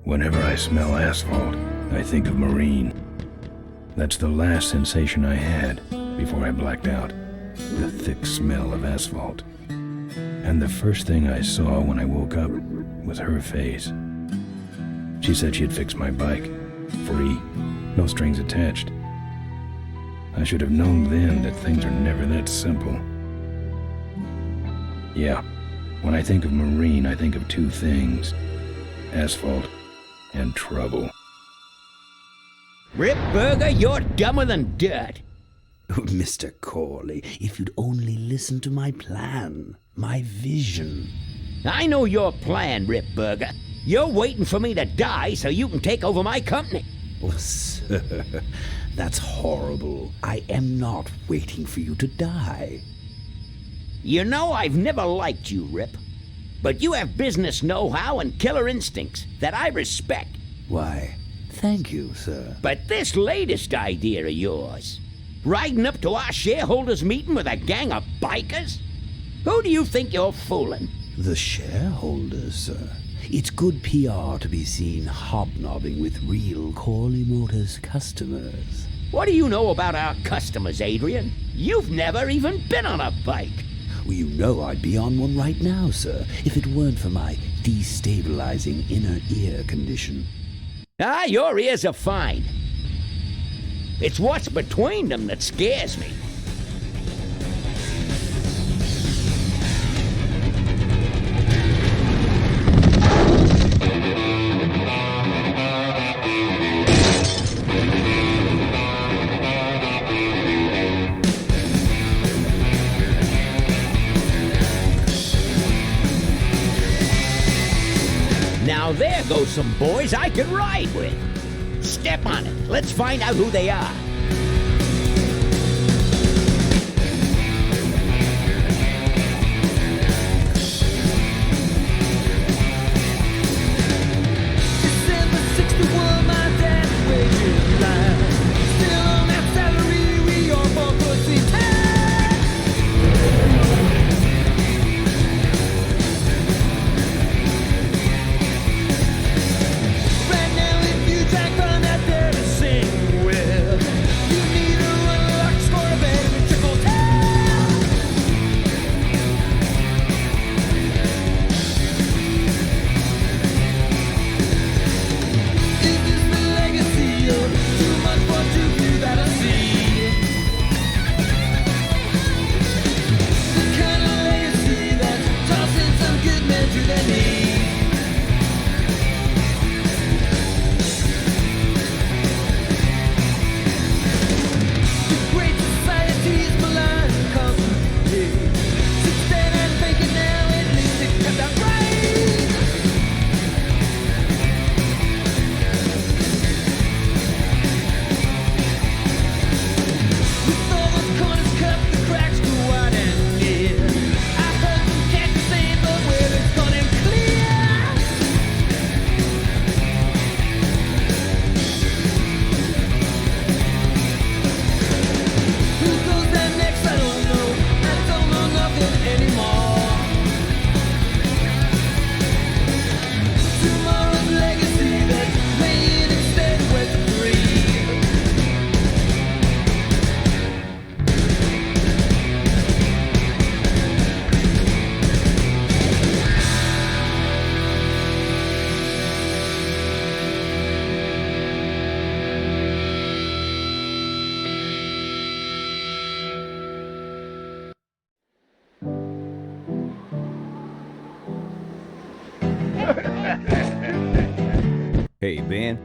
Whenever I smell asphalt, I think of Marine. That's the last sensation I had before I blacked out. The thick smell of asphalt. And the first thing I saw when I woke up was her face. She said she'd fix my bike. Free. No strings attached. I should have known then that things are never that simple. Yeah, when I think of Marine, I think of two things. Asphalt and trouble. Rip Burger, you're dumber than dirt. Oh, Mr. Corley, if you'd only listen to my plan, my vision. I know your plan, Rip Burger. You're waiting for me to die so you can take over my company. Oh, sir, that's horrible. I am not waiting for you to die. You know I've never liked you, Rip. But you have business know-how and killer instincts that I respect. Why, thank you, sir. But this latest idea of yours, riding up to our shareholders' meeting with a gang of bikers? Who do you think you're fooling? The shareholders, sir. It's good PR to be seen hobnobbing with real Corley Motors customers. What do you know about our customers, Adrian? You've never even been on a bike. Well, you know I'd be on one right now, sir, if it weren't for my destabilizing inner ear condition. Ah, your ears are fine. It's what's between them that scares me. Now there go some boys I could ride with. Step on it. Let's find out who they are. December 61, my dad wages line. Still on that salary, we all born pussy time. Right now, if you jack on that there to sing with, you need a run lock, score a bet, and a trickle down. Is this the legacy or too much for two views that I see? The kind of legacy that's tossing some good men to their knees. The great society's malign constantly. Since then I'm thinking now at least it comes out right. With all the corners cut, the cracks go wide and near. I heard some cats saying, but where it's gone and clear. Who goes there next? I don't know. I don't know nothing anymore. Tomorrow's legacy that's laying instead west of free. Hey, Ben.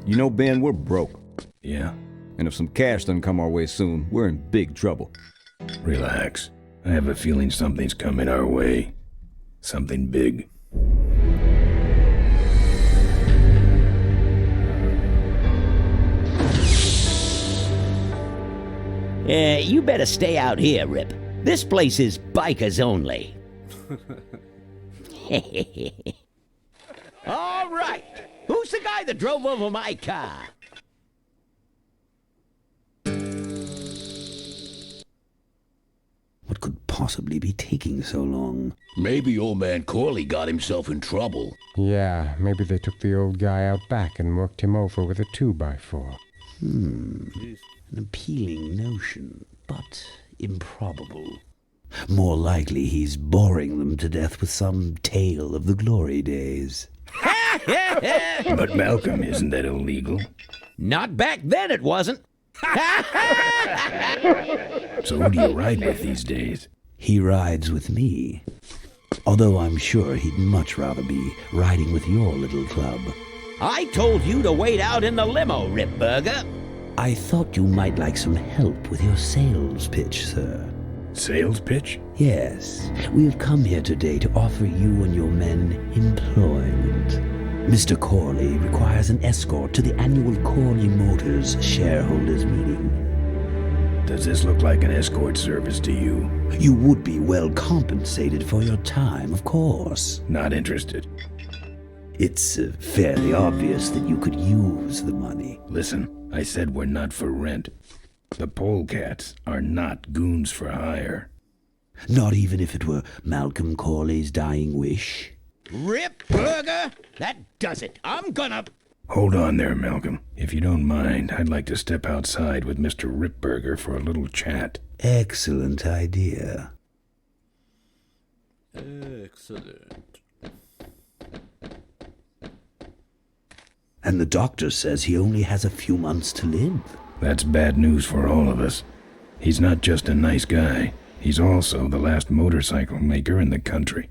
You know, Ben, we're broke. Yeah? And if some cash doesn't come our way soon, we're in big trouble. Relax. I have a feeling something's coming our way. Something big. You better stay out here, Rip. This place is bikers only. All All right. Who's the guy that drove over my car? What could possibly be taking so long? Maybe old man Corley got himself in trouble. Yeah, maybe they took the old guy out back and worked him over with a 2x4. An appealing notion, but improbable. More likely he's boring them to death with some tale of the glory days. But Malcolm, isn't that illegal? Not back then, it wasn't. So who do you ride with these days? He rides with me. Although I'm sure he'd much rather be riding with your little club. I told you to wait out in the limo, Ripburger. I thought you might like some help with your sales pitch, sir. Sales pitch? Yes, we have come here today to offer you and your men employment. Mr. Corley requires an escort to the annual Corley Motors shareholders meeting. Does this look like an escort service to you? You would be well compensated for your time, of course. Not interested. It's fairly obvious that you could use the money. Listen, I said we're not for rent. The polecats are not goons for hire. Not even if it were Malcolm Corley's dying wish. Ripburger? That does it. I'm gonna... Hold on there, Malcolm. If you don't mind, I'd like to step outside with Mr. Ripburger for a little chat. Excellent idea. Excellent. And the doctor says he only has a few months to live. That's bad news for all of us. He's not just a nice guy. He's also the last motorcycle maker in the country.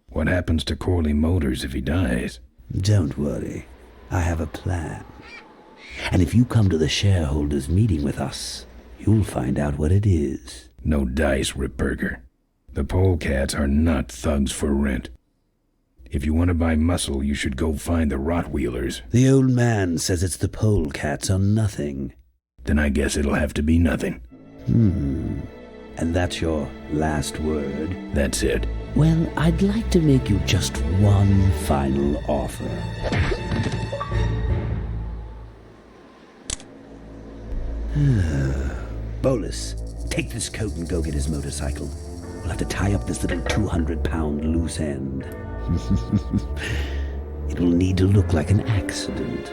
What happens to Corley Motors if he dies? Don't worry. I have a plan. And if you come to the shareholders' meeting with us, you'll find out what it is. No dice, Ripburger. The polecats are not thugs for rent. If you want to buy muscle, you should go find the Rottweilers. The old man says it's the polecats or nothing. Then I guess it'll have to be nothing. And that's your last word? That's it. Well, I'd like to make you just one final offer. Bolus, take this coat and go get his motorcycle. We'll have to tie up this little 200-pound loose end. It'll need to look like an accident.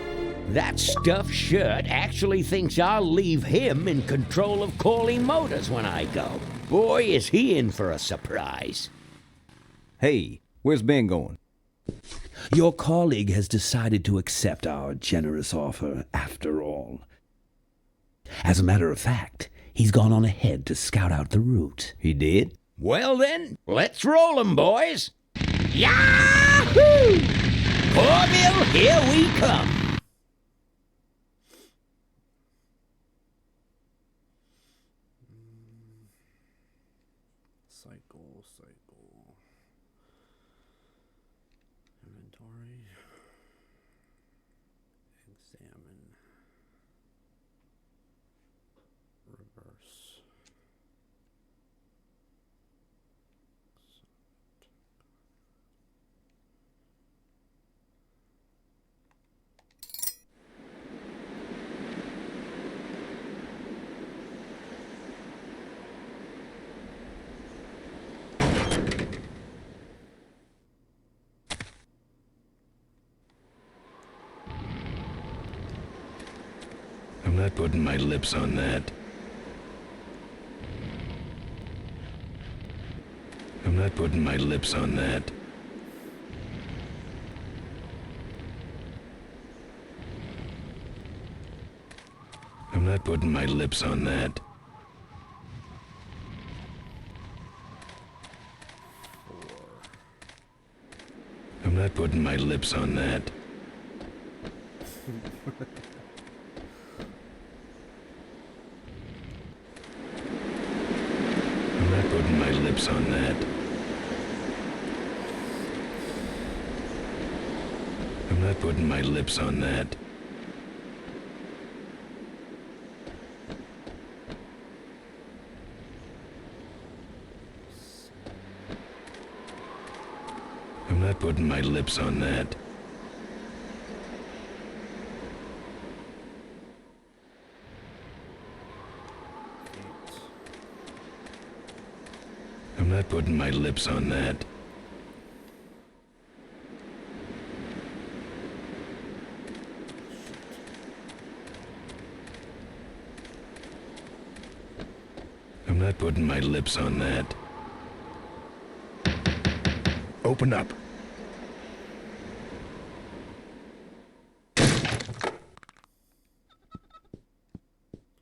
That stuffed shirt actually thinks I'll leave him in control of Corley Motors when I go. Boy, is he in for a surprise. Hey, where's Ben going? Your colleague has decided to accept our generous offer after all. As a matter of fact, he's gone on ahead to scout out the route. He did? Well then, let's roll 'em, boys. Yahoo! Corville, here we come. Cycle. Inventory. Examine. Reverse. I'm not putting my lips on that. I'm not putting my lips on that. I'm not putting my lips on that. I'm not putting my lips on that. I'm not putting my lips on that. I'm not putting my lips on that. I'm not putting my lips on that. not putting my lips on that. I'm not putting my lips on that. Open up.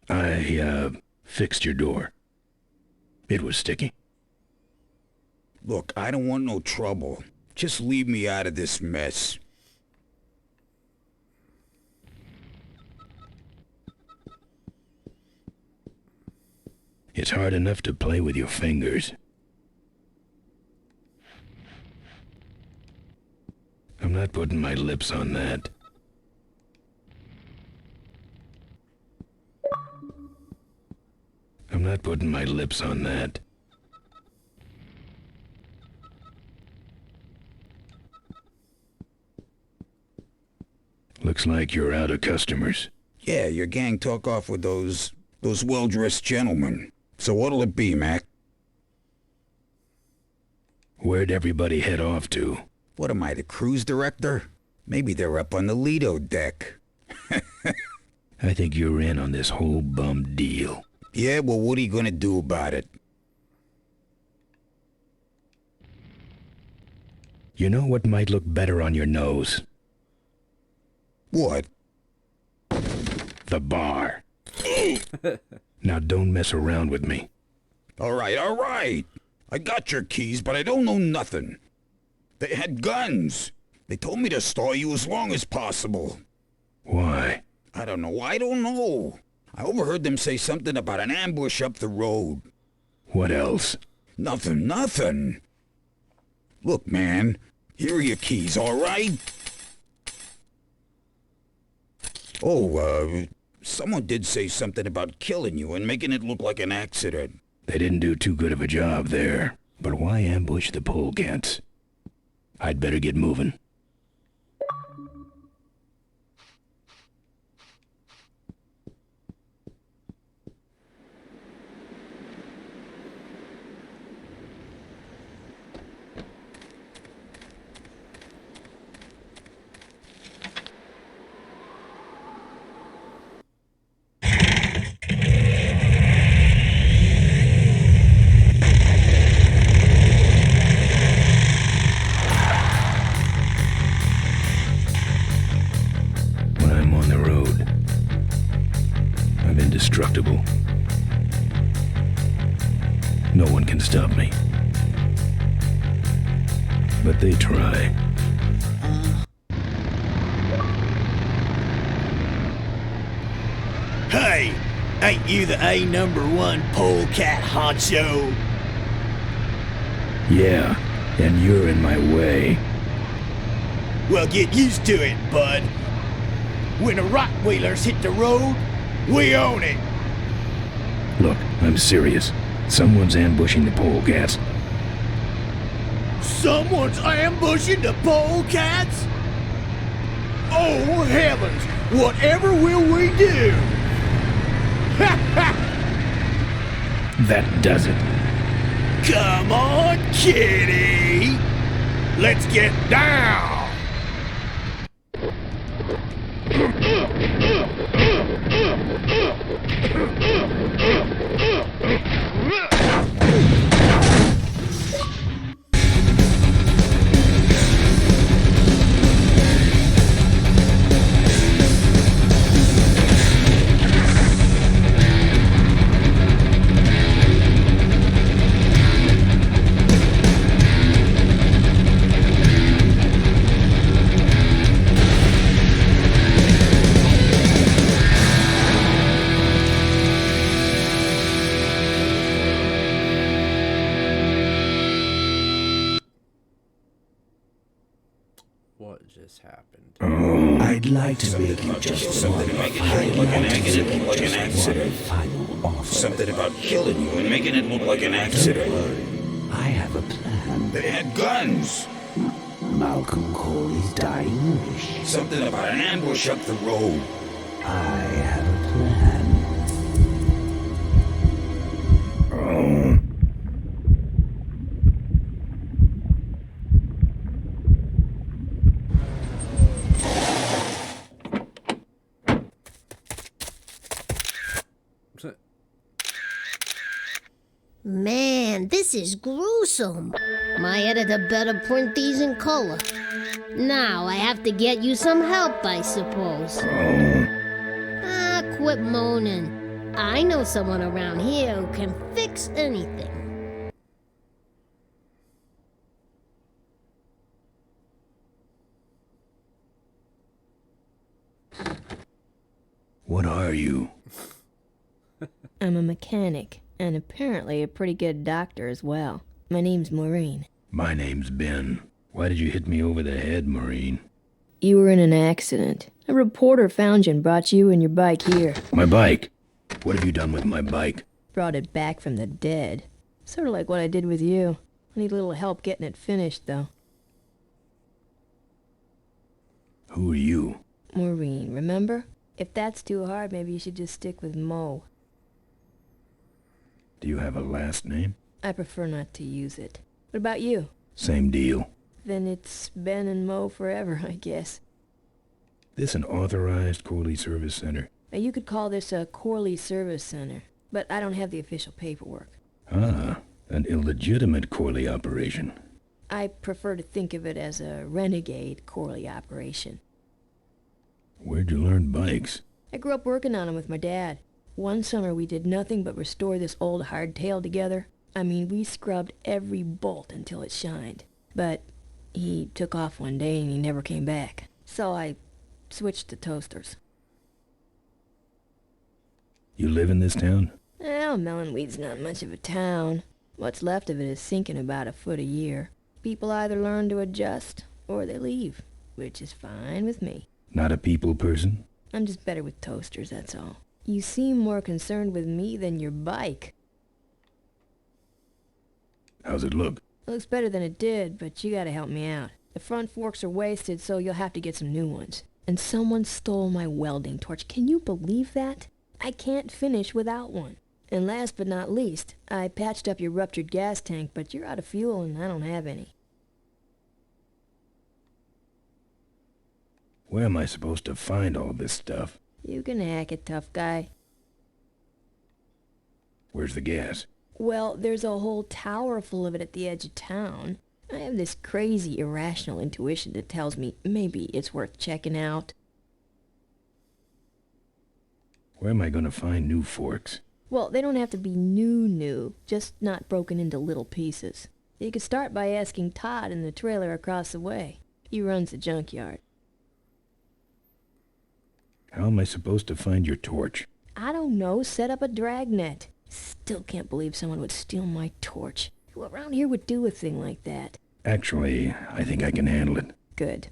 I fixed your door. It was sticky. Look, I don't want no trouble. Just leave me out of this mess. It's hard enough to play with your fingers. I'm not putting my lips on that. I'm not putting my lips on that. Looks like you're out of customers. Yeah, your gang took off with those well-dressed gentlemen. So what'll it be, Mac? Where'd everybody head off to? What am I, the cruise director? Maybe they're up on the Lido deck. I think you're in on this whole bum deal. Yeah, well, what are you gonna do about it? You know what might look better on your nose? What? The bar. Now don't mess around with me. All right. I got your keys, but I don't know nothing. They had guns. They told me to stall you as long as possible. Why? I don't know. I overheard them say something about an ambush up the road. What else? Nothing. Look, man, here are your keys, all right? Oh, someone did say something about killing you and making it look like an accident. They didn't do too good of a job there. But why ambush the polecats? I'd better get moving. Indestructible. No one can stop me. But they try. Hey, ain't you the A#1 polecat honcho? Yeah, and you're in my way. Well, get used to it, bud. When the Rottweilers hit the road, we own it. Look, I'm serious. Someone's ambushing the polecats. Someone's ambushing the polecats? Oh, heavens! Whatever will we do? That does it. Come on, kitty! Let's get down! What just happened? I'd like to make you just one final offer. Something about killing you and making it look like an accident. I have a plan. They had guns. Malcolm Corley's dying wish. Something about an ambush up the road. I have a plan. this is gruesome. My editor better print these in color. Now I have to get you some help, I suppose. Ah, quit moaning. I know someone around here who can fix anything. What are you? I'm a mechanic, and apparently a pretty good doctor as well. My name's Maureen. My name's Ben. Why did you hit me over the head, Maureen? You were in an accident. A reporter found you and brought you and your bike here. My bike? What have you done with my bike? Brought it back from the dead. Sort of like what I did with you. I need a little help getting it finished, though. Who are you? Maureen, remember? If that's too hard, maybe you should just stick with Mo. Do you have a last name? I prefer not to use it. What about you? Same deal. Then it's Ben and Mo forever, I guess. This an authorized Corley Service Center? Now, you could call this a Corley Service Center, but I don't have the official paperwork. Ah, an illegitimate Corley operation. I prefer to think of it as a renegade Corley operation. Where'd you learn bikes? I grew up working on them with my dad. One summer we did nothing but restore this old hardtail together. I mean, we scrubbed every bolt until it shined. But he took off one day and he never came back. So I switched to toasters. You live in this town? Well, Melonweed's not much of a town. What's left of it is sinking about a foot a year. People either learn to adjust or they leave, which is fine with me. Not a people person? I'm just better with toasters, that's all. You seem more concerned with me than your bike. How's it look? It looks better than it did, but you gotta help me out. The front forks are wasted, so you'll have to get some new ones. And someone stole my welding torch. Can you believe that? I can't finish without one. And last but not least, I patched up your ruptured gas tank, but you're out of fuel and I don't have any. Where am I supposed to find all this stuff? You can hack it, tough guy. Where's the gas? Well, there's a whole tower full of it at the edge of town. I have this crazy, irrational intuition that tells me maybe it's worth checking out. Where am I going to find new forks? Well, they don't have to be new, just not broken into little pieces. You could start by asking Todd in the trailer across the way. He runs the junkyard. How am I supposed to find your torch? I don't know, set up a dragnet. Still can't believe someone would steal my torch. Who around here would do a thing like that? Actually, I think I can handle it. Good.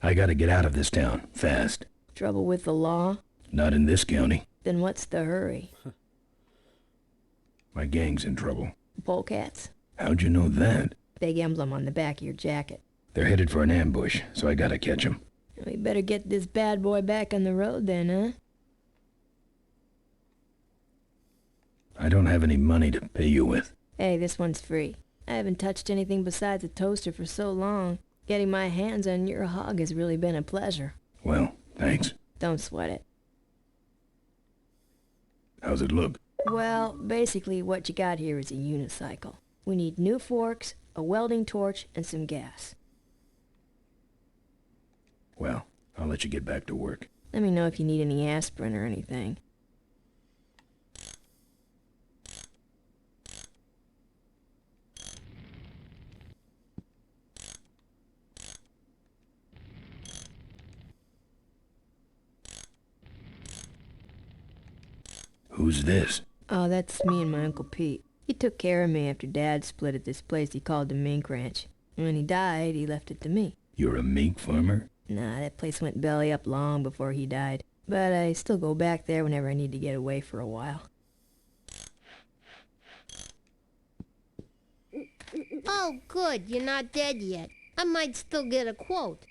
I gotta get out of this town, fast. Trouble with the law? Not in this county. Then what's the hurry? My gang's in trouble. Polecats? How'd you know that? Big emblem on the back of your jacket. They're headed for an ambush, so I gotta catch 'em. We better get this bad boy back on the road then, huh? I don't have any money to pay you with. Hey, this one's free. I haven't touched anything besides a toaster for so long. Getting my hands on your hog has really been a pleasure. Well, thanks. Don't sweat it. How's it look? Well, basically what you got here is a unicycle. We need new forks, a welding torch, and some gas. Well, I'll let you get back to work. Let me know if you need any aspirin or anything. Who's this? Oh, that's me and my Uncle Pete. He took care of me after Dad split at this place he called the Mink Ranch. And when he died, he left it to me. You're a mink farmer? Nah, that place went belly up long before he died. But I still go back there whenever I need to get away for a while. Oh, good, you're not dead yet. I might still get a quote.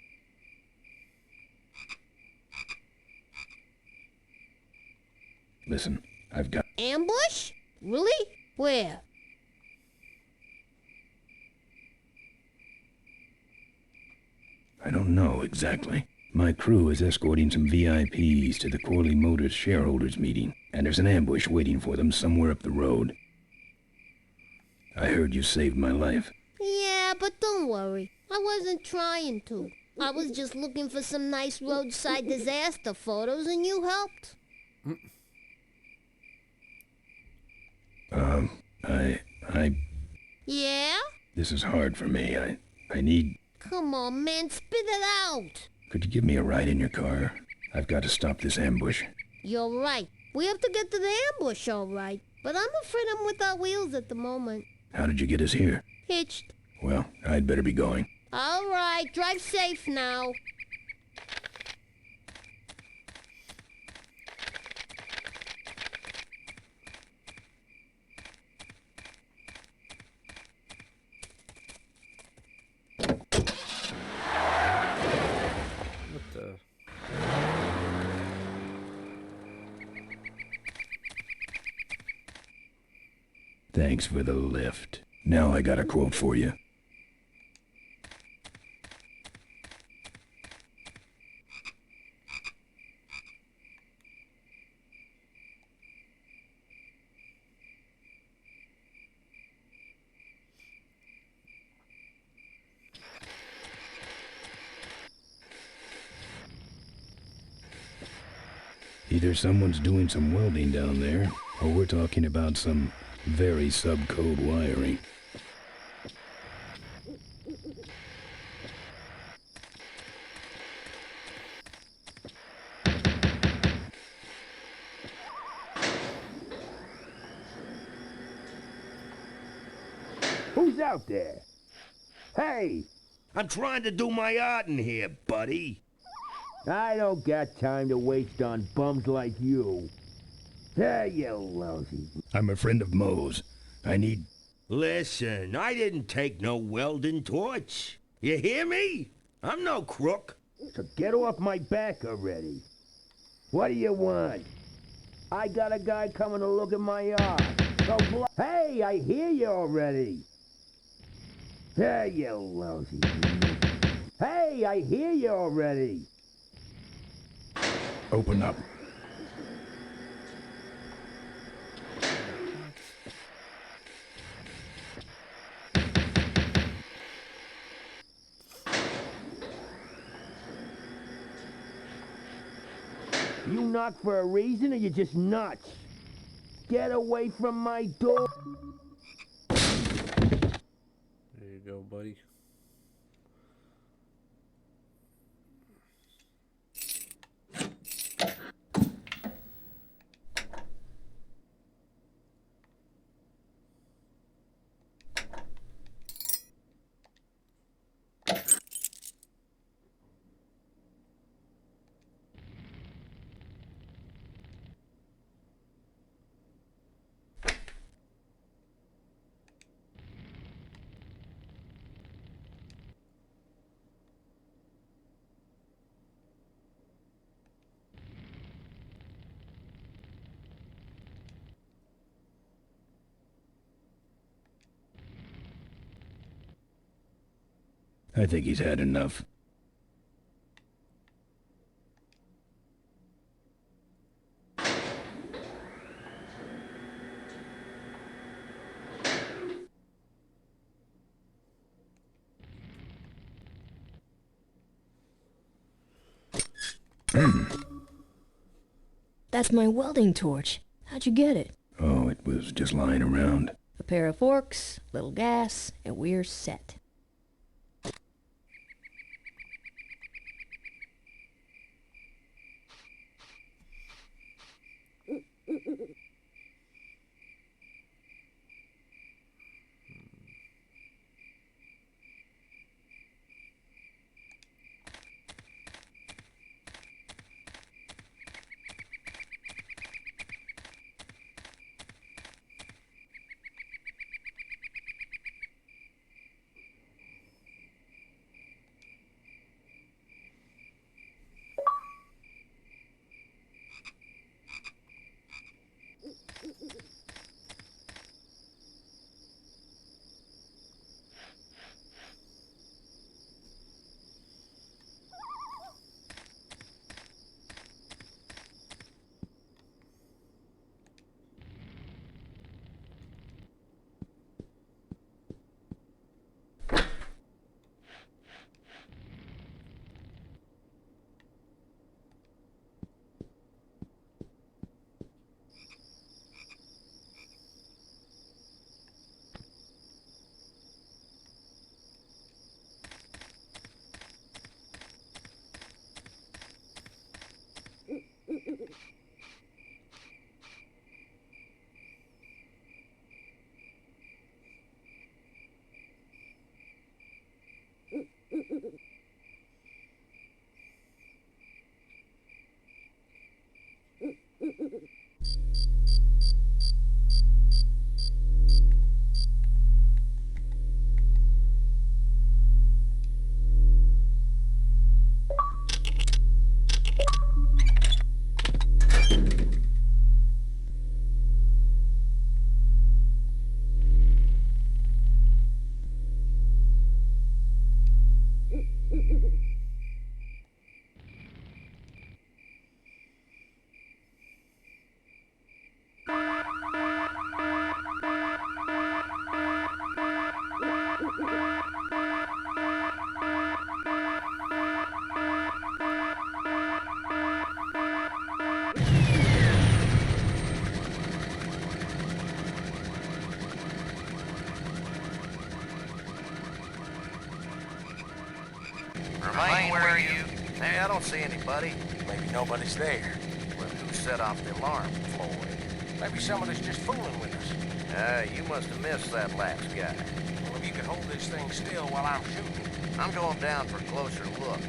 Listen, I've got... Ambush? Really? Where? I don't know exactly. My crew is escorting some VIPs to the Corley Motors shareholders meeting, and there's an ambush waiting for them somewhere up the road. I heard you saved my life. Yeah, but don't worry. I wasn't trying to. I was just looking for some nice roadside disaster photos, and you helped. I... Yeah? This is hard for me. I need... Come on, man, spit it out. Could you give me a ride in your car? I've got to stop this ambush. You're right. We have to get to the ambush, all right. But I'm afraid I'm without wheels at the moment. How did you get us here? Hitched. Well, I'd better be going. All right, drive safe now. What the? Thanks for the lift. Now I got a quote for you. Either someone's doing some welding down there, or we're talking about some very sub-code wiring. Who's out there? Hey! I'm trying to do my art in here, buddy. I don't got time to waste on bums like you. Hey, you lousy. I'm a friend of Moe's. I need... Listen, I didn't take no welding torch. You hear me? I'm no crook. So get off my back already. What do you want? I got a guy coming to look at my art. So hey, I hear you already. Hey, you lousy. Hey, I hear you already. Open up. You knock for a reason or you just nuts? Get away from my door. There you go, buddy. I think he's had enough. That's my welding torch. How'd you get it? Oh, it was just lying around. A pair of forks, little gas, and we're set. Remain where you... Hey, I don't see anybody. Maybe nobody's there. Well, who set off the alarm, Floyd? Maybe someone is just fooling with us. You must have missed that last guy. Well, if you could hold this thing still while I'm shooting. I'm going down for a closer look.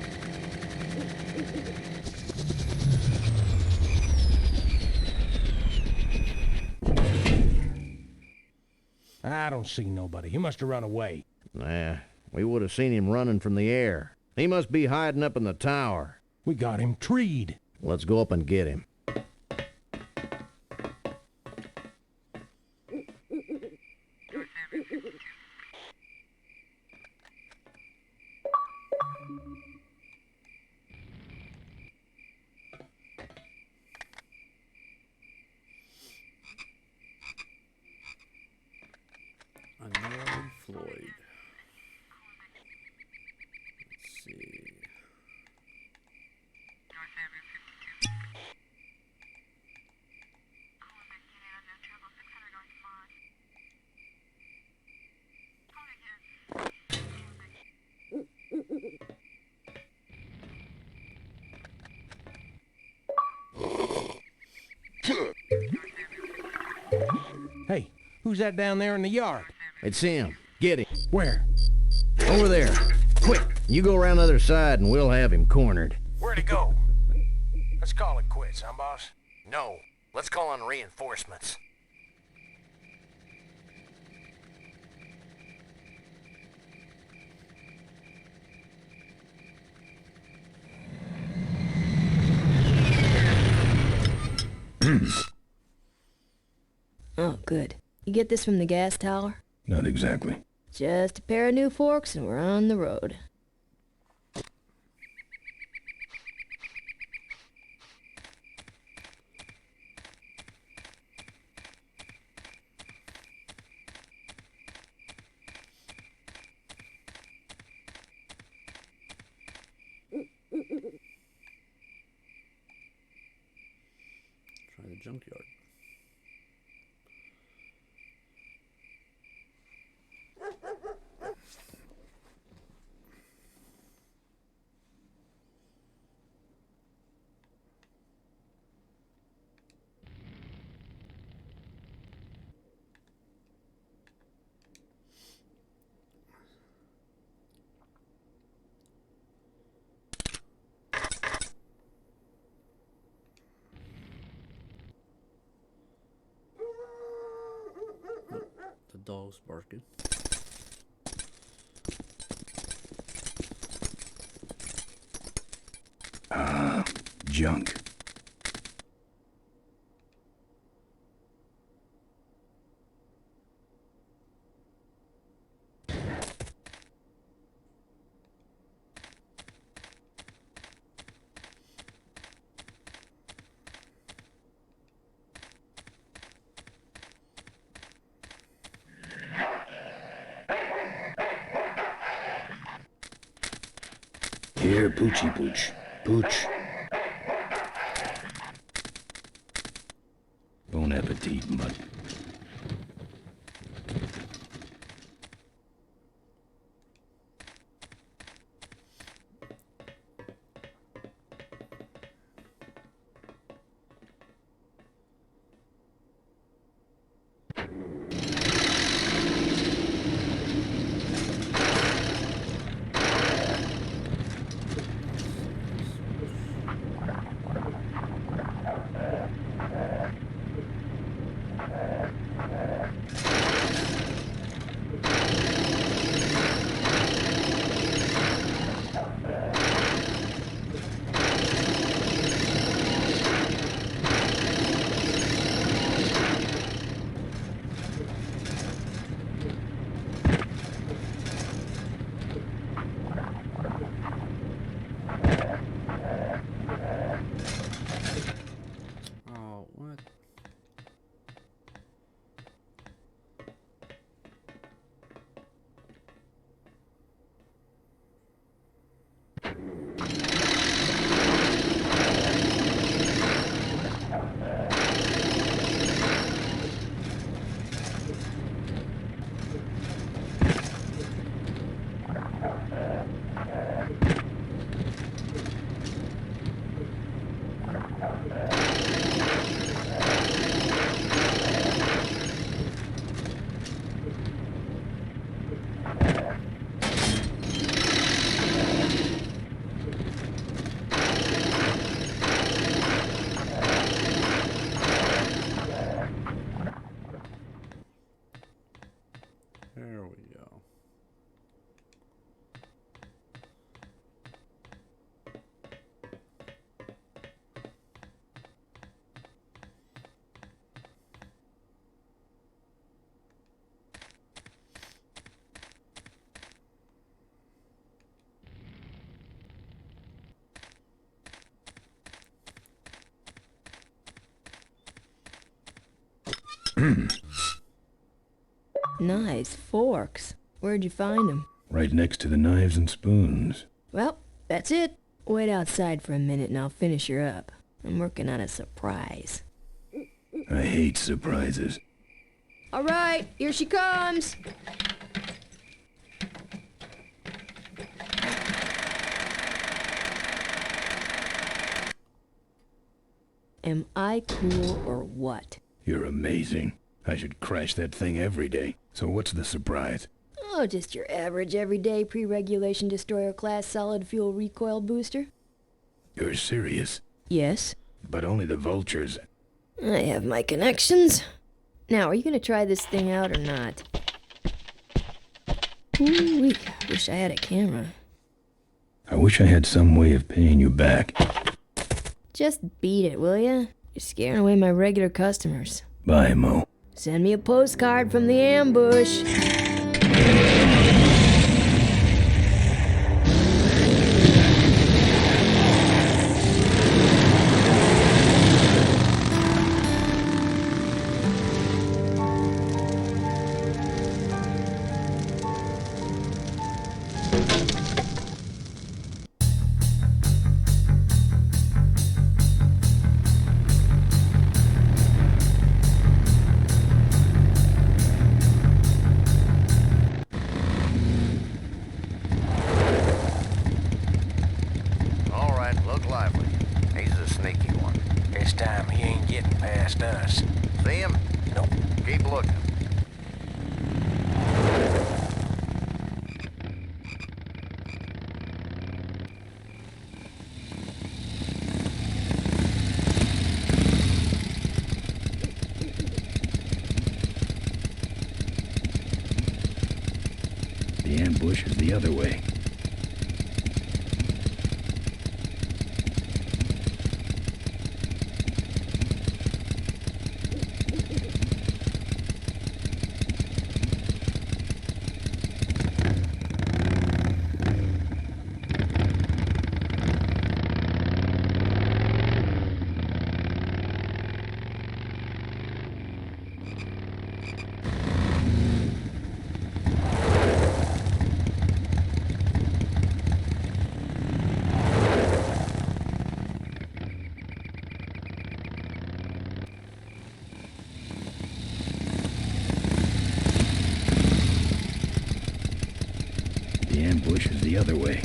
I don't see nobody. He must have run away. Nah, we would have seen him running from the air. He must be hiding up in the tower. We got him treed. Let's go up and get him. Unknown Floyd. Let's see. Hey, who's that down there in the yard? It's him. Get him. Where? Over there. Quick, you go around the other side and we'll have him cornered. Where'd he go? Let's call it quits, huh, boss? No, let's call on reinforcements. Oh, good. You get this from the gas tower? Not exactly. Just a pair of new forks and we're on the road. Try the junkyard. The dog's barking. Junk. Here, Poochie Pooch. Pooch. Bon appetit, mutt. go. Nice forks. Where'd you find them? Right next to the knives and spoons. Well, that's it. Wait outside for a minute and I'll finish her up. I'm working on a surprise. I hate surprises. All right, here she comes. Am I cool or what? You're amazing. I should crash that thing every day. So what's the surprise? Oh, just your average everyday pre-regulation destroyer class solid fuel recoil booster. You're serious? Yes. But only the vultures. I have my connections. Now, are you gonna try this thing out or not? Ooh, wish I had a camera. I wish I had some way of paying you back. Just beat it, will ya? You're scaring away my regular customers. Bye, Mo. Send me a postcard from the ambush. All right, look lively. He's a sneaky one. This time he ain't getting past us. See him? Nope. Keep looking. The ambush is the other way. The ambush is the other way.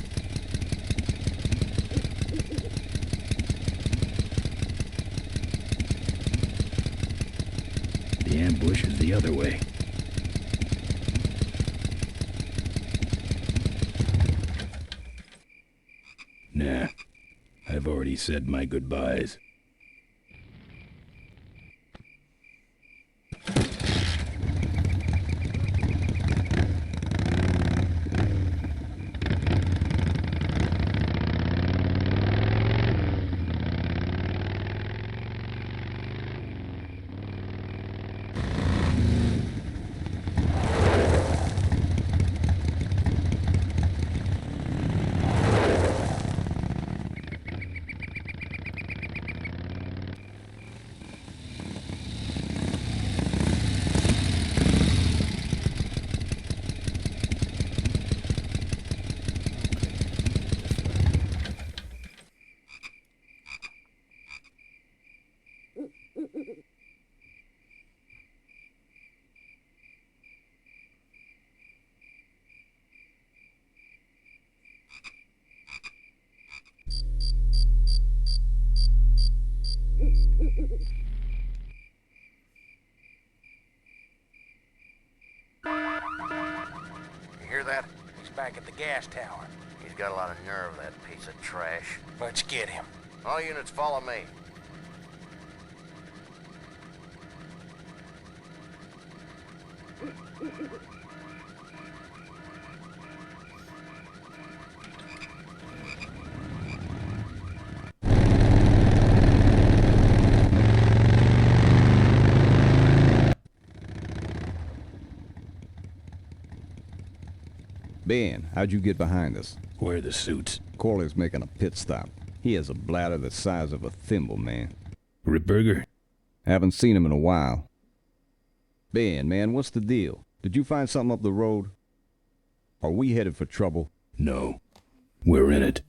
The ambush is the other way. Nah, I've already said my goodbyes. You hear that? He's back at the gas tower. He's got a lot of nerve, that piece of trash. Let's get him. All units follow me. Ben, how'd you get behind us? Where are the suits? Corley's making a pit stop. He has a bladder the size of a thimble, man. Ripburger? Haven't seen him in a while. Ben, man, what's the deal? Did you find something up the road? Are we headed for trouble? No. We're in it.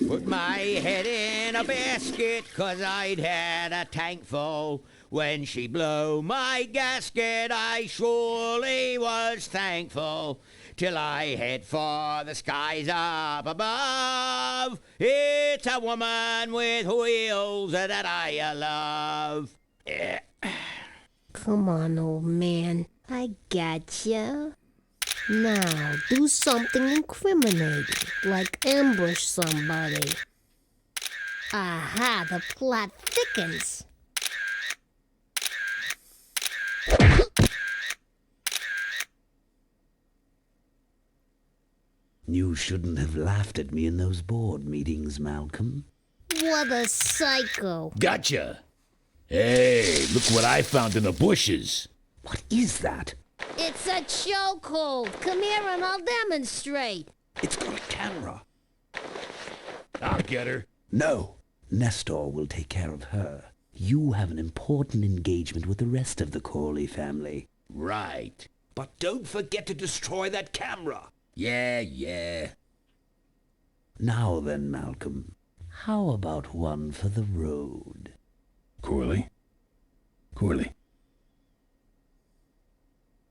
Put my head in a basket, 'cause I'd had a tank full. When she blew my gasket, I surely was thankful. Till I head for the skies up above. It's a woman with wheels that I love. Come on, old man. I gotcha. Now, do something incriminating, like ambush somebody. Aha, the plot thickens. You shouldn't have laughed at me in those board meetings, Malcolm. What a psycho. Gotcha. Hey, look what I found in the bushes. What is that? It's a chokehold. Come here and I'll demonstrate. It's got a camera. I'll get her. No. Nestor will take care of her. You have an important engagement with the rest of the Corley family. Right. But don't forget to destroy that camera. Yeah. Now then, Malcolm, how about one for the road? Corley?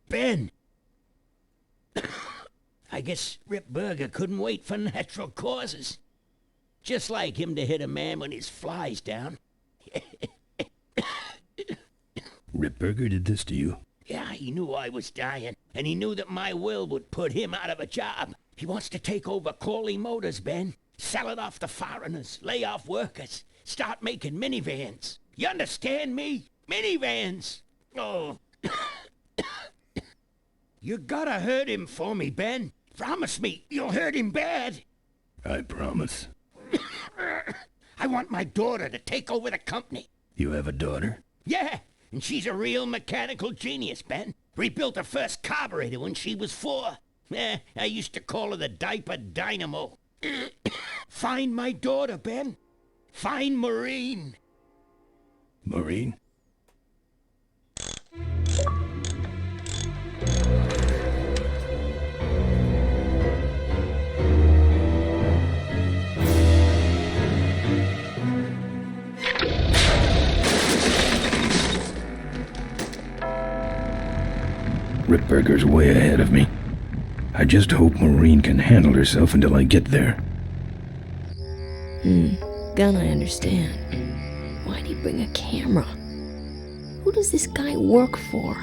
Ben! I guess Rip Burger couldn't wait for natural causes. Just like him to hit a man when his fly's down. Ripburger did this to you? Yeah, he knew I was dying, and he knew that my will would put him out of a job. He wants to take over Corley Motors, Ben. Sell it off to foreigners, lay off workers, start making minivans. You understand me? Minivans! Oh. You gotta hurt him for me, Ben. Promise me you'll hurt him bad. I promise. I want my daughter to take over the company. You have a daughter? Yeah, and she's a real mechanical genius, Ben. Rebuilt her first carburetor when she was 4. I used to call her the diaper dynamo. Find my daughter, Ben. Find Maureen. Maureen? Ripburger's way ahead of me. I just hope Maureen can handle herself until I get there. Gun, I understand. Why'd he bring a camera? Who does this guy work for?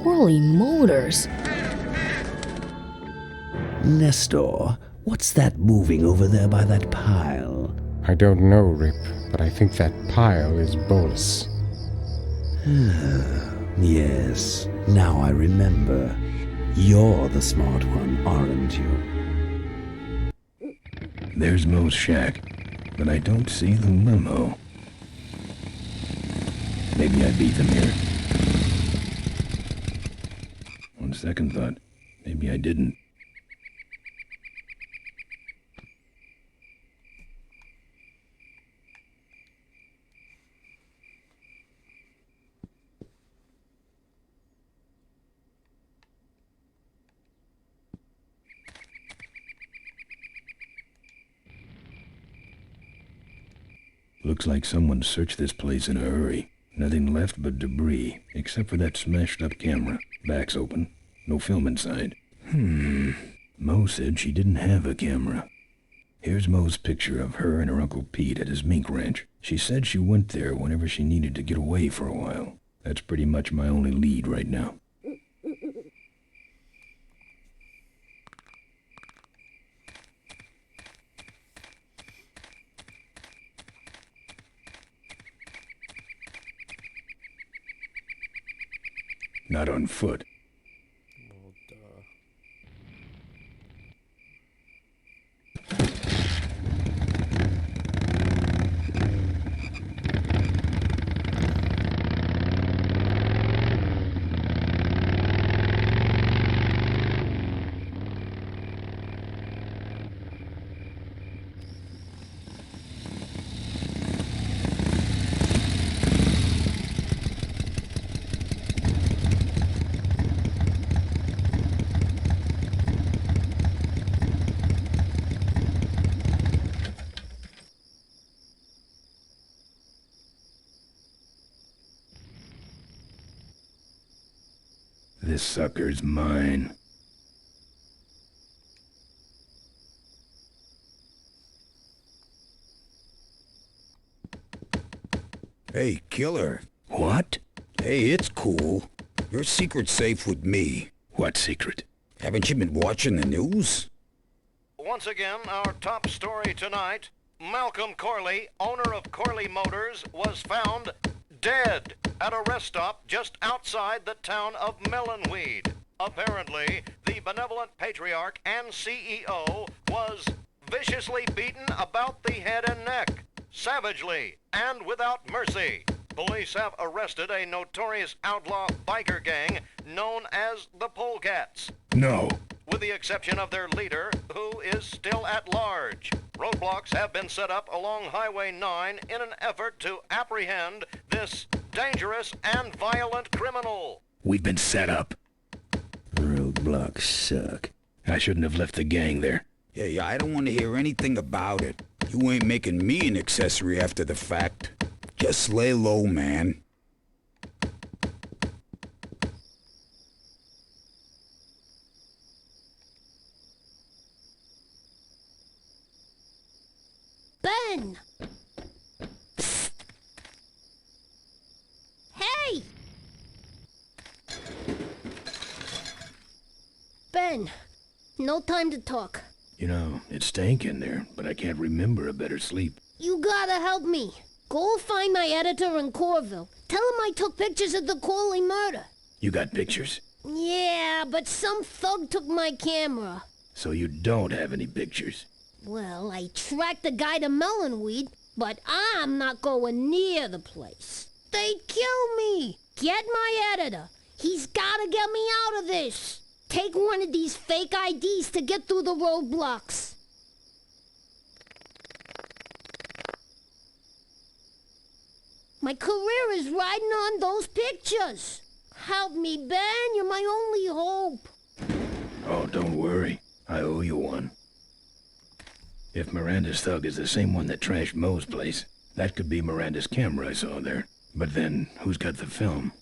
Corley Motors. Nestor, what's that moving over there by that pile? I don't know, Rip, but I think that pile is Bolus. Yes, now I remember. You're the smart one, aren't you? There's Mo's shack, but I don't see the limo. Maybe I beat them here. On second thought, maybe I didn't. Looks like someone searched this place in a hurry. Nothing left but debris, except for that smashed-up camera. Back's open. No film inside. Mo said she didn't have a camera. Here's Mo's picture of her and her Uncle Pete at his mink ranch. She said she went there whenever she needed to get away for a while. That's pretty much my only lead right now. Not on foot. Well, duh. This sucker's mine. Hey, killer. What? Hey, it's cool. Your secret's safe with me. What secret? Haven't you been watching the news? Once again, our top story tonight, Malcolm Corley, owner of Corley Motors, was found dead at a rest stop just outside the town of Melonweed. Apparently, the benevolent patriarch and CEO was viciously beaten about the head and neck, savagely and without mercy. Police have arrested a notorious outlaw biker gang known as the Polecats. No. With the exception of their leader, who is still at large. Roadblocks have been set up along Highway 9 in an effort to apprehend this dangerous and violent criminal. We've been set up. Roadblocks suck. I shouldn't have left the gang there. Yeah, I don't want to hear anything about it. You ain't making me an accessory after the fact. Just lay low, man. Ben! Psst. Hey! Ben, no time to talk. You know, it's stank in there, but I can't remember a better sleep. You gotta help me. Go find my editor in Corville. Tell him I took pictures of the Corley murder. You got pictures? Yeah, but some thug took my camera. So you don't have any pictures? Well, I tracked the guy to Melonweed, but I'm not going near the place. They'd kill me. Get my editor. He's gotta get me out of this. Take one of these fake IDs to get through the roadblocks. My career is riding on those pictures. Help me, Ben. You're my only hope. Oh, don't worry. I owe you one. If Miranda's thug is the same one that trashed Moe's place, that could be Miranda's camera I saw there. But then, who's got the film?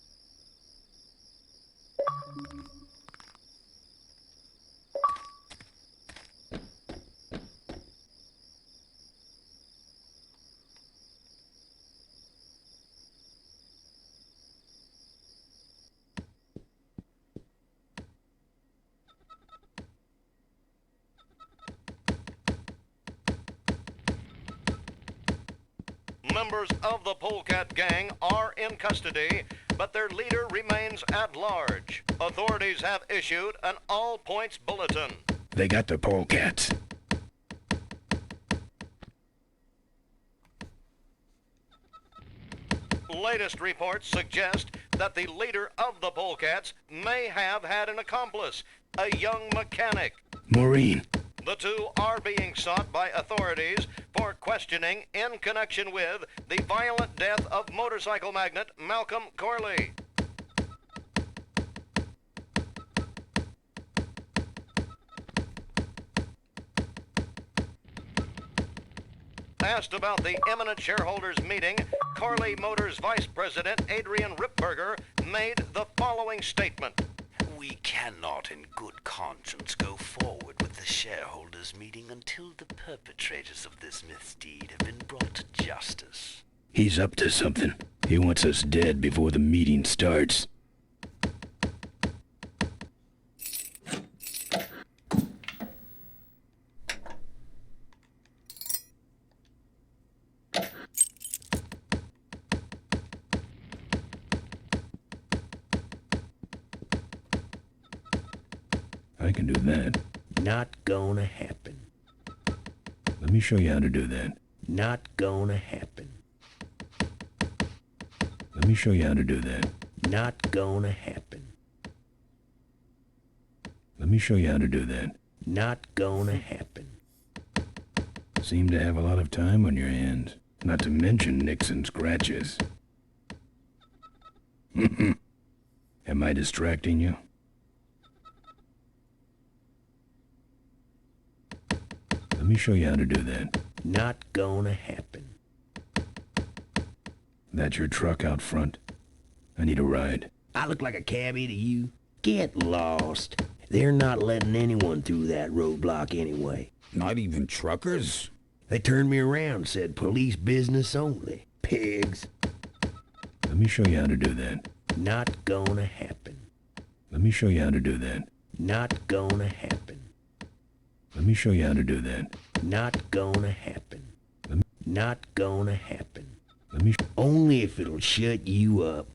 Members of the Polecat gang are in custody, but their leader remains at large. Authorities have issued an all-points bulletin. They got the polecats. Latest reports suggest that the leader of the Polecats may have had an accomplice, a young mechanic. Maureen. The two are being sought by authorities for questioning in connection with the violent death of motorcycle magnate Malcolm Corley. Asked about the imminent shareholders meeting, Corley Motors Vice President Adrian Ripberger made the following statement. We cannot in good conscience go forward with the shareholders meeting until the perpetrators of this misdeed have been brought to justice. He's up to something. He wants us dead before the meeting starts. I can do that. Not gonna happen. Let me show you how to do that. Not gonna happen. Let me show you how to do that. Not gonna happen. Let me show you how to do that. Not gonna happen. Seem to have a lot of time on your hands. Not to mention nicks and scratches. Am I distracting you? Let me show you how to do that. Not gonna happen. That's your truck out front. I need a ride. I look like a cabbie to you. Get lost. They're not letting anyone through that roadblock anyway. Not even truckers? They turned me around, said police business only. Pigs. Let me show you how to do that. Not gonna happen. Let me show you how to do that. Not gonna happen. Let me show you how to do that. Not gonna happen. Not gonna happen. Let me Only if it'll shut you up.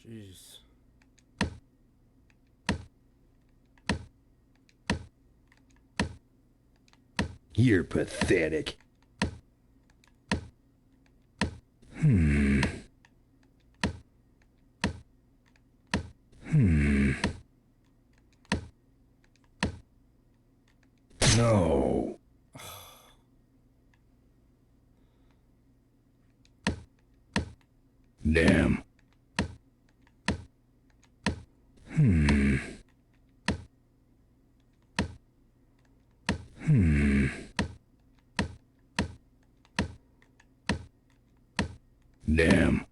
Jeez. You're pathetic. No. Damn. Damn.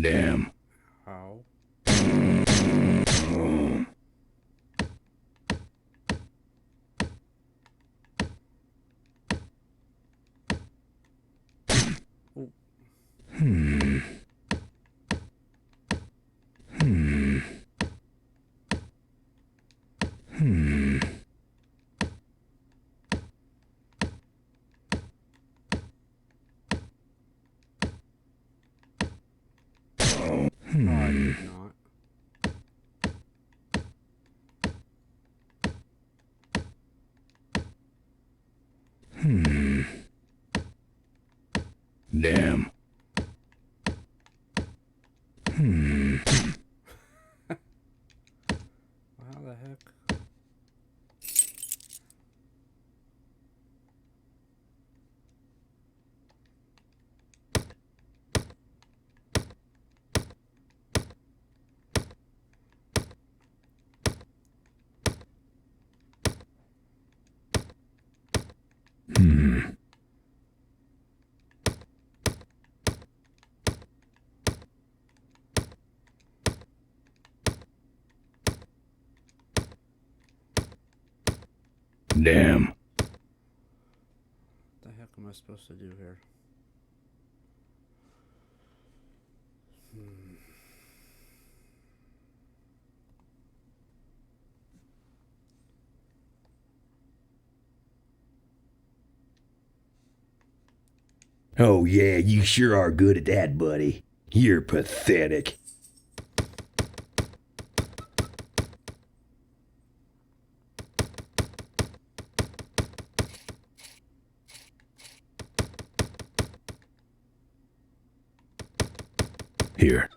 Damn. How? I did not. Damn. How the heck? Damn. What the heck am I supposed to do here? Oh yeah, you sure are good at that, buddy. You're pathetic. Here.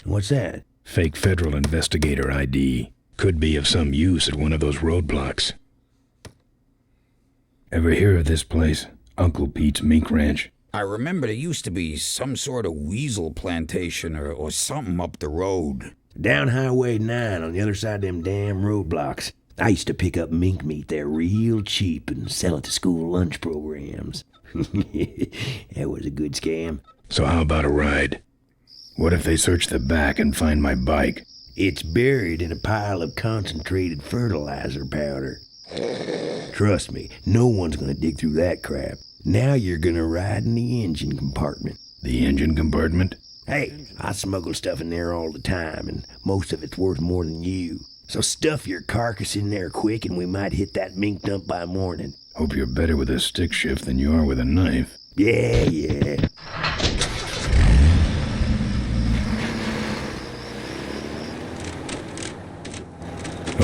What's that? Fake federal investigator ID. Could be of some use at one of those roadblocks. Ever hear of this place? Uncle Pete's Mink Ranch? I remember there used to be some sort of weasel plantation or something up the road. Down Highway 9 on the other side of them damn roadblocks. I used to pick up mink meat there real cheap and sell it to school lunch programs. That was a good scam. So how about a ride? What if they search the back and find my bike? It's buried in a pile of concentrated fertilizer powder. Trust me, no one's gonna dig through that crap. Now you're gonna ride in the engine compartment. The engine compartment? Hey, I smuggle stuff in there all the time, and most of it's worth more than you. So stuff your carcass in there quick, and we might hit that mink dump by morning. Hope you're better with a stick shift than you are with a knife. Yeah.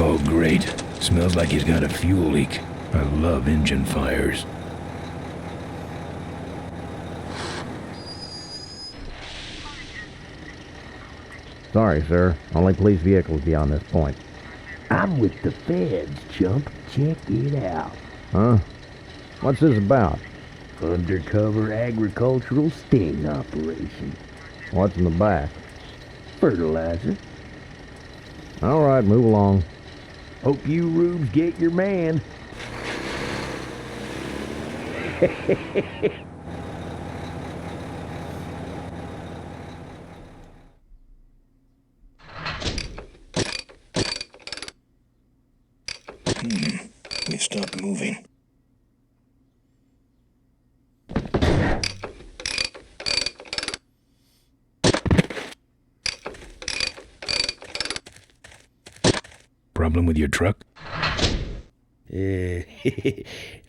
Oh, great. Smells like he's got a fuel leak. I love engine fires. Sorry, sir. Only police vehicles beyond this point. I'm with the feds, chump. Check it out. Huh? What's this about? Undercover agricultural sting operation. What's in the back? Fertilizer. All right, move along. Hope you rubes get your man. We stopped moving. Problem with your truck?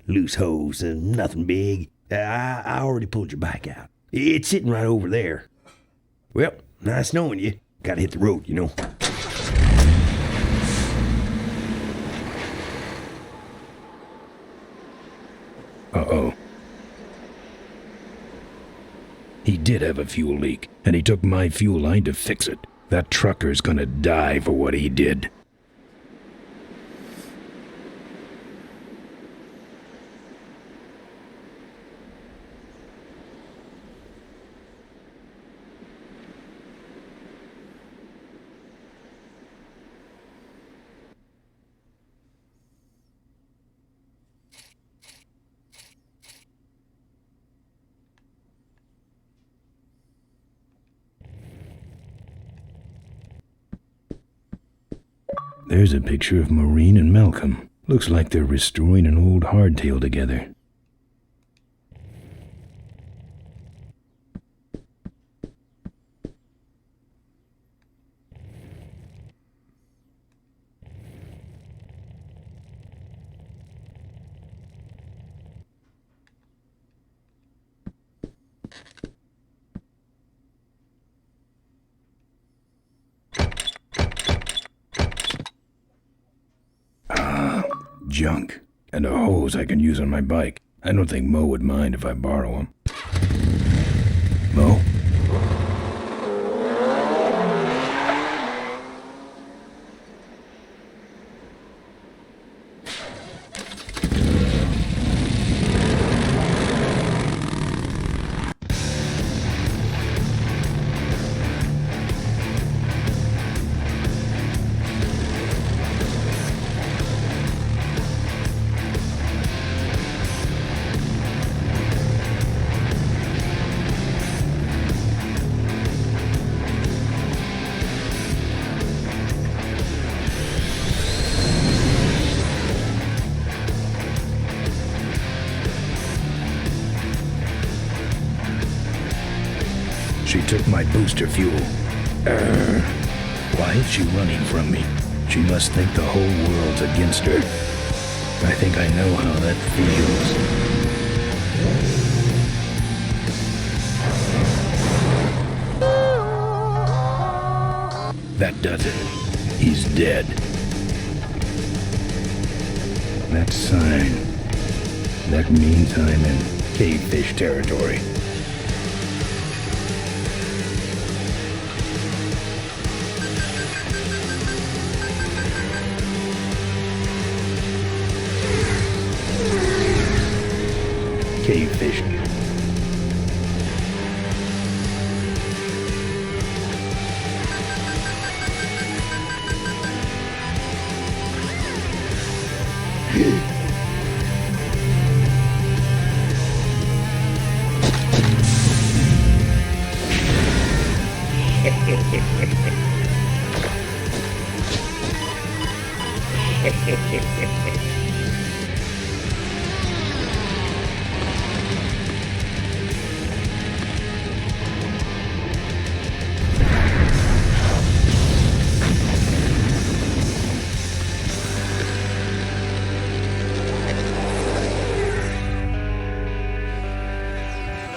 Loose hose, nothing big. I already pulled your bike out. It's sitting right over there. Well, nice knowing you. Gotta hit the road, you know. Uh-oh. He did have a fuel leak, and he took my fuel line to fix it. That trucker's gonna die for what he did. There's a picture of Maureen and Malcolm. Looks like they're restoring an old hardtail together. Junk. And a hose I can use on my bike. I don't think Mo would mind if I borrow him. Mo? She took my booster fuel. Why is she running from me? She must think the whole world's against her. I think I know how that feels. That does it. He's dead. That sign. That means I'm in cavefish territory. Cavefish.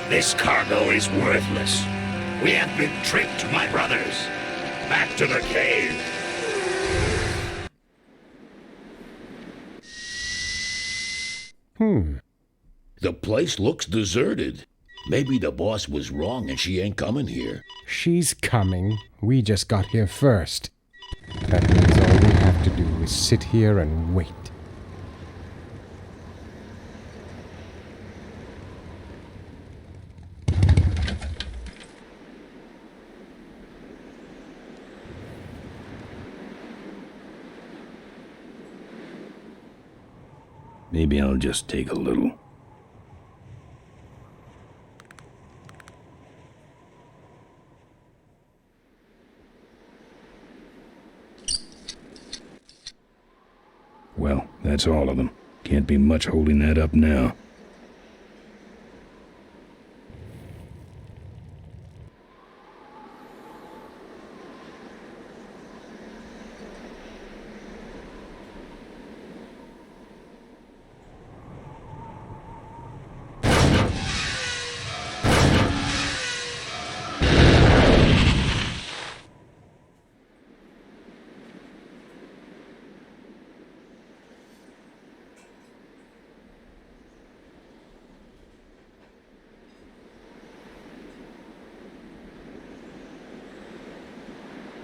This cargo is worthless. We have been tricked, my brothers. Back to the cave. The place looks deserted. Maybe the boss was wrong and she ain't coming here. She's coming. We just got here first. That means all we have to do is sit here and wait. Maybe I'll just take a little. Well, that's all of them. Can't be much holding that up now.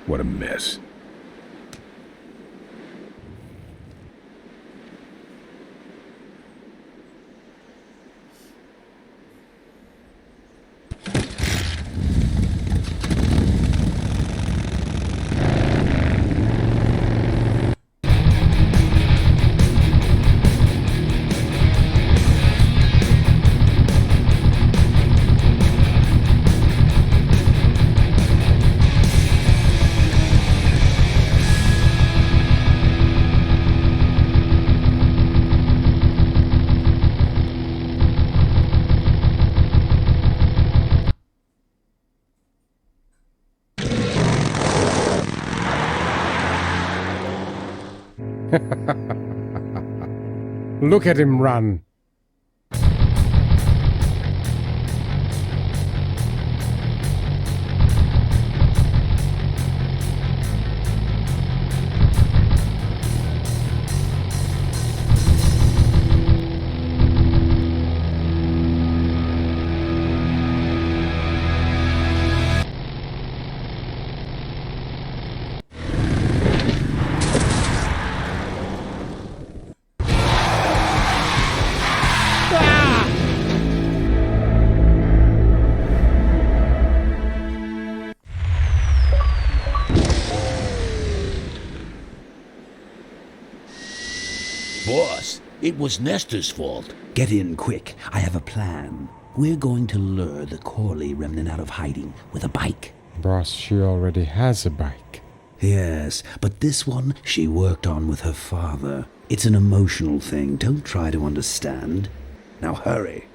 What a mess. Look at him run. Boss, it was Nestor's fault. Get in quick. I have a plan. We're going to lure the Corley remnant out of hiding with a bike. Boss, she already has a bike. Yes, but this one she worked on with her father. It's an emotional thing. Don't try to understand. Now hurry.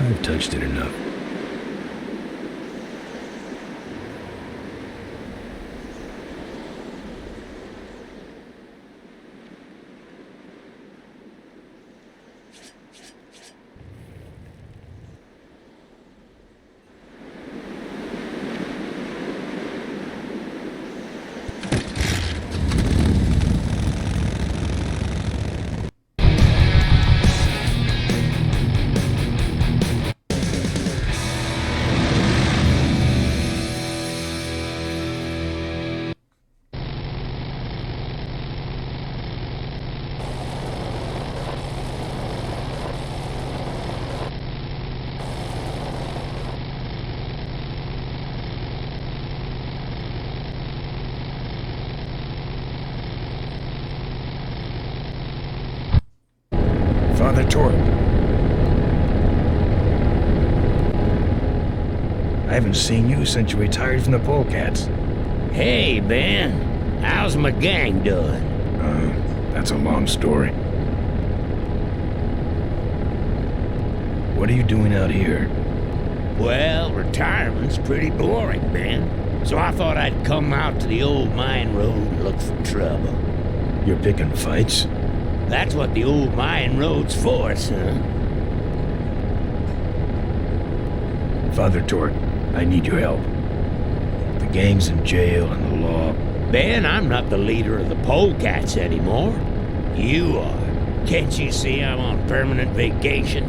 I've touched it enough. Father Torque. I haven't seen you since you retired from the Polecats. Hey, Ben. How's my gang doing? That's a long story. What are you doing out here? Well, retirement's pretty boring, Ben. So I thought I'd come out to the old mine road and look for trouble. You're picking fights? That's what the old mine road's for, son. Father Torque, I need your help. The gang's in jail and the law... Ben, I'm not the leader of the Polecats anymore. You are. Can't you see I'm on permanent vacation?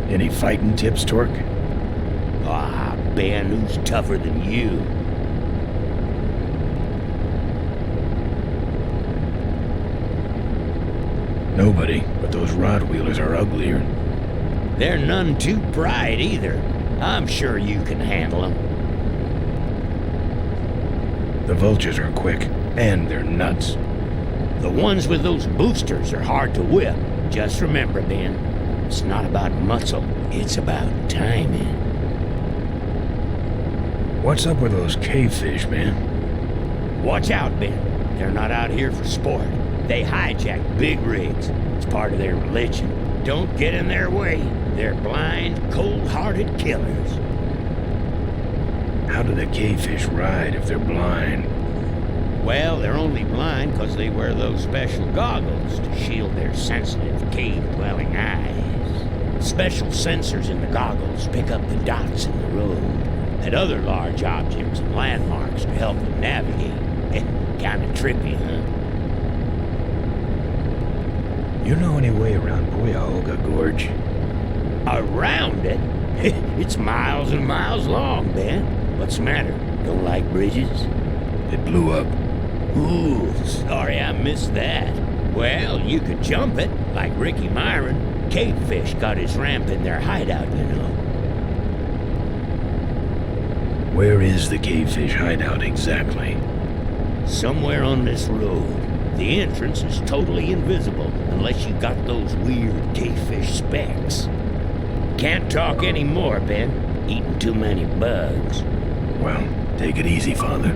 Any fighting tips, Torque? Ah, Ben, who's tougher than you? Nobody, but those Rottweilers are uglier. They're none too bright either. I'm sure you can handle them. The vultures are quick, and they're nuts. The ones with those boosters are hard to whip. Just remember, Ben, it's not about muscle, it's about timing. What's up with those cavefish, man? Watch out, Ben. They're not out here for sport. They hijack big rigs. It's part of their religion. Don't get in their way. They're blind, cold-hearted killers. How do the cavefish ride if they're blind? Well, they're only blind because they wear those special goggles to shield their sensitive, cave-dwelling eyes. Special sensors in the goggles pick up the dots in the road and other large objects and landmarks to help them navigate. Kinda trippy, huh? You know any way around Cuyahoga Gorge? Around it? It's miles and miles long, Ben. What's the matter? Don't like bridges? It blew up. Ooh, sorry I missed that. Well, you could jump it, like Ricky Myron. Cavefish got his ramp in their hideout, you know. Where is the cavefish hideout exactly? Somewhere on this road. The entrance is totally invisible unless you got those weird cavefish specs. Can't talk anymore, Ben. Eating too many bugs. Well, take it easy, Father.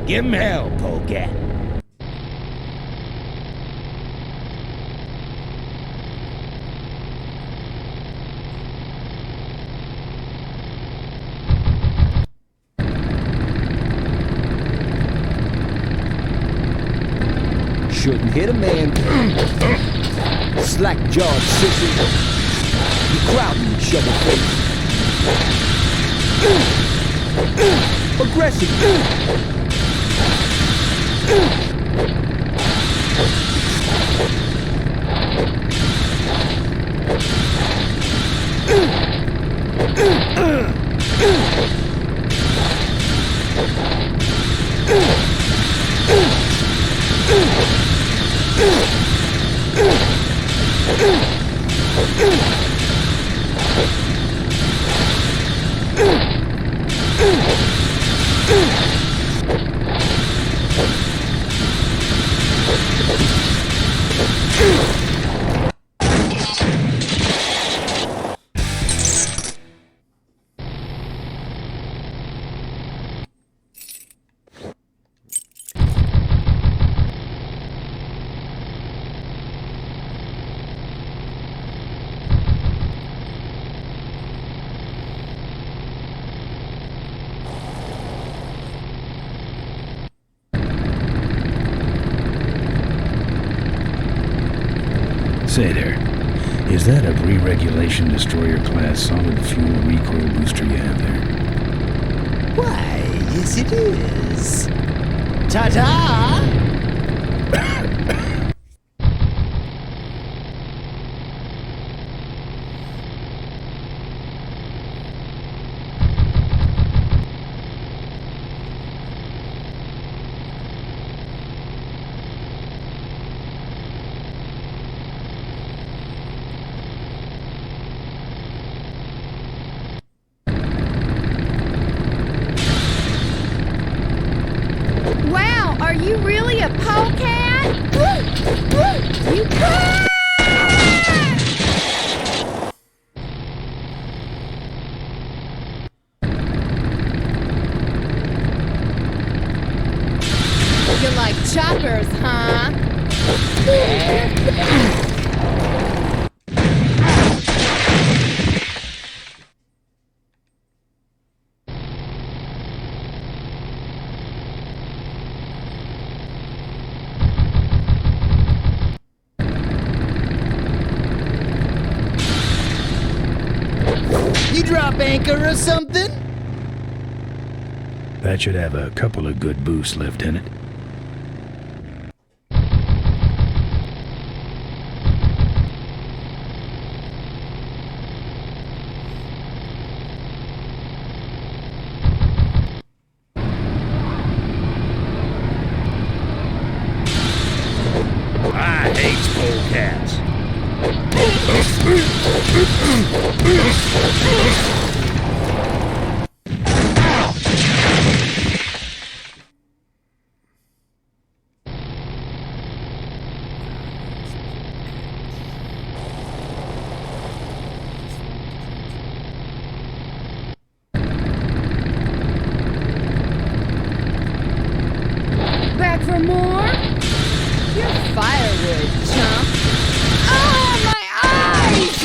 Give him hell, Polecat. Shouldn't hit a man. Slack-jawed sissy. You crowding, shovel face. Aggressive. Say there, is that a pre-regulation destroyer-class solid fuel recoil booster you have there? Why, yes it is. Ta-ta! Wow, are you really a polecat? You like choppers, huh? You drop anchor or something? That should have a couple of good boosts left in it. I hate polecats. Back for more? You're firewood, chump. Oh, my eyes!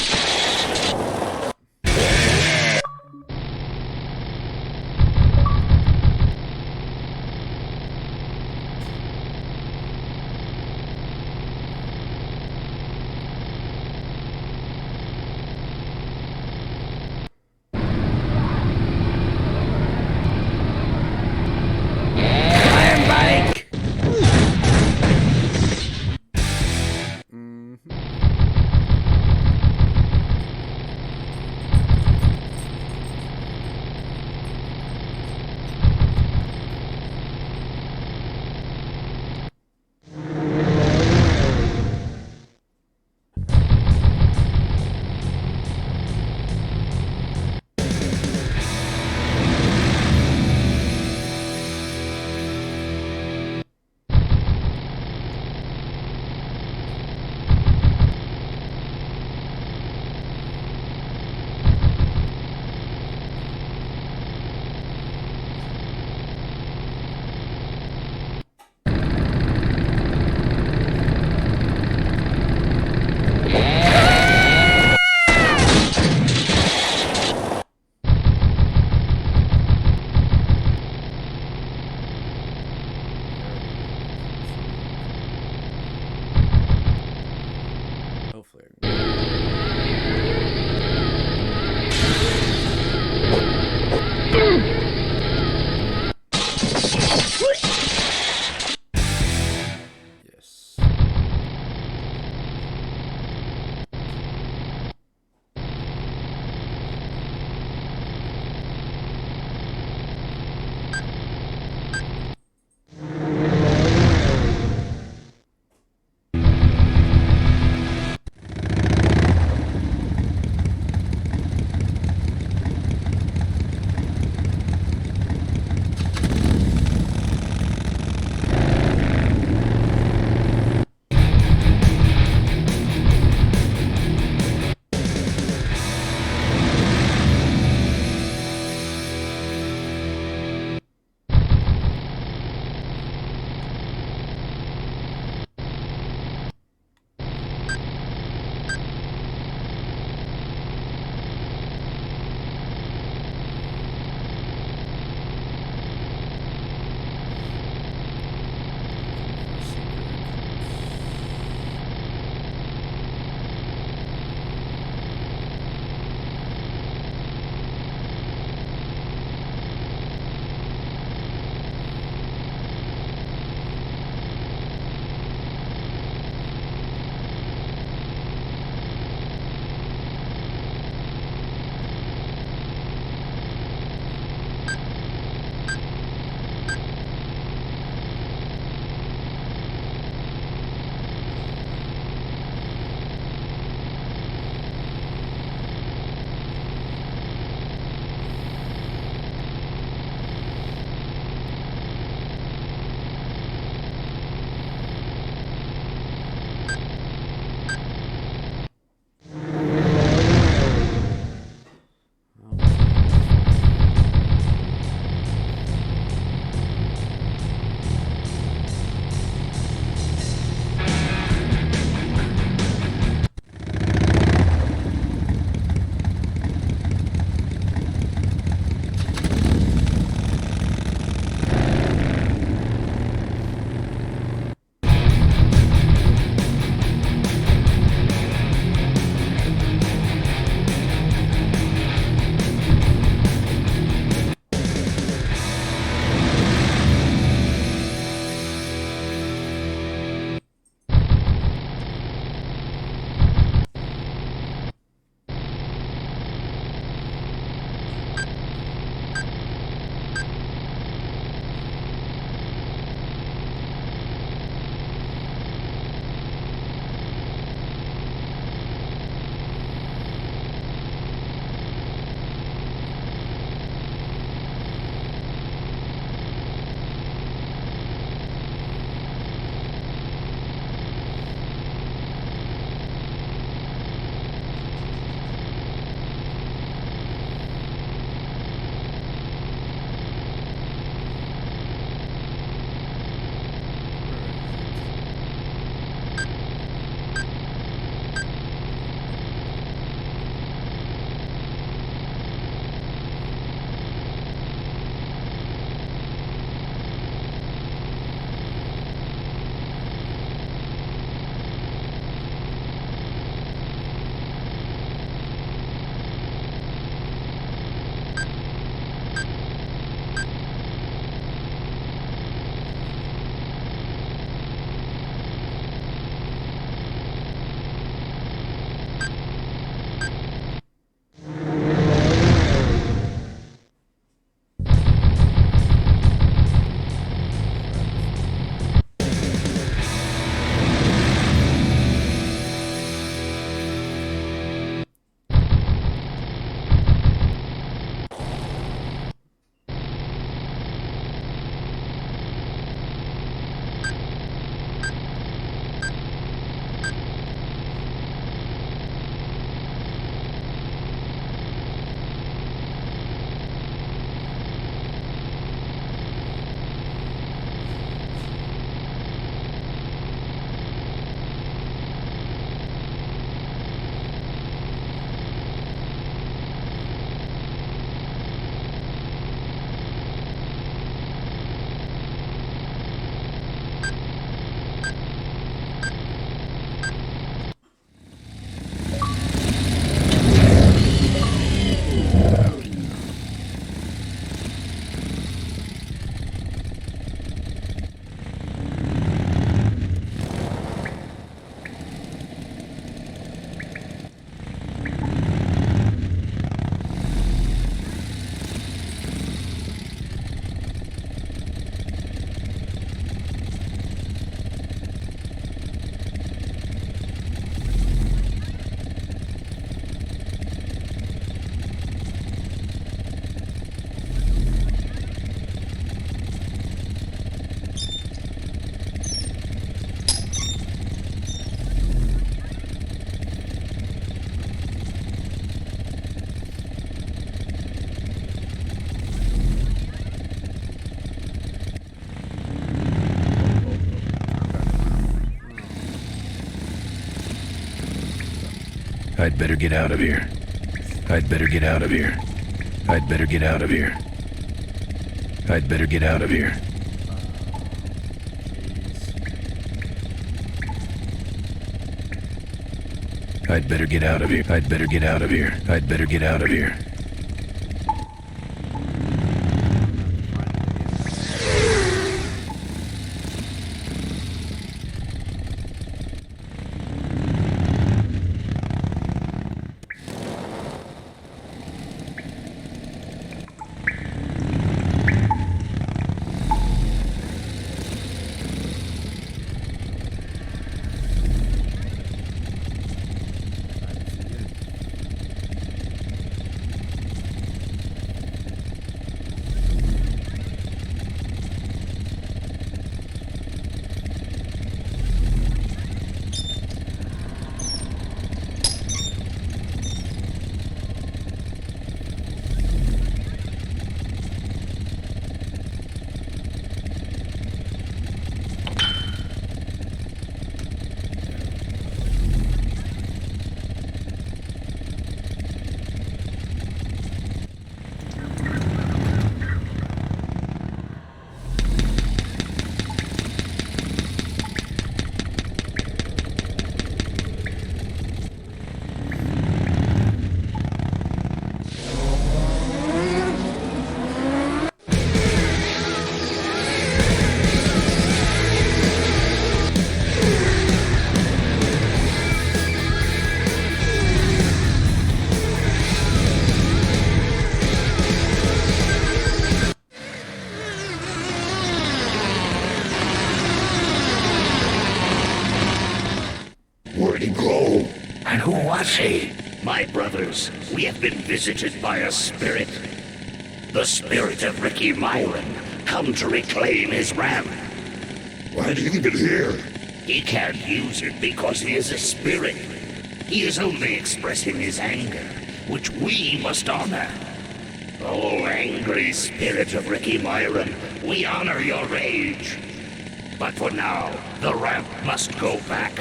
I'd better get out of here. I'd better get out of here. I'd better get out of here. I'd better get out of here. I'd better get out of here. I'd better get out of here. I'd better get out of here. Where'd he go? And who was he? My brothers, we have been visited by a spirit. The spirit of Ricky Myron, come to reclaim his ram. Why do you leave it here? He can't use it because he is a spirit. He is only expressing his anger, which we must honor. Oh, angry spirit of Ricky Myron, we honor your rage. But for now, the ramp must go back.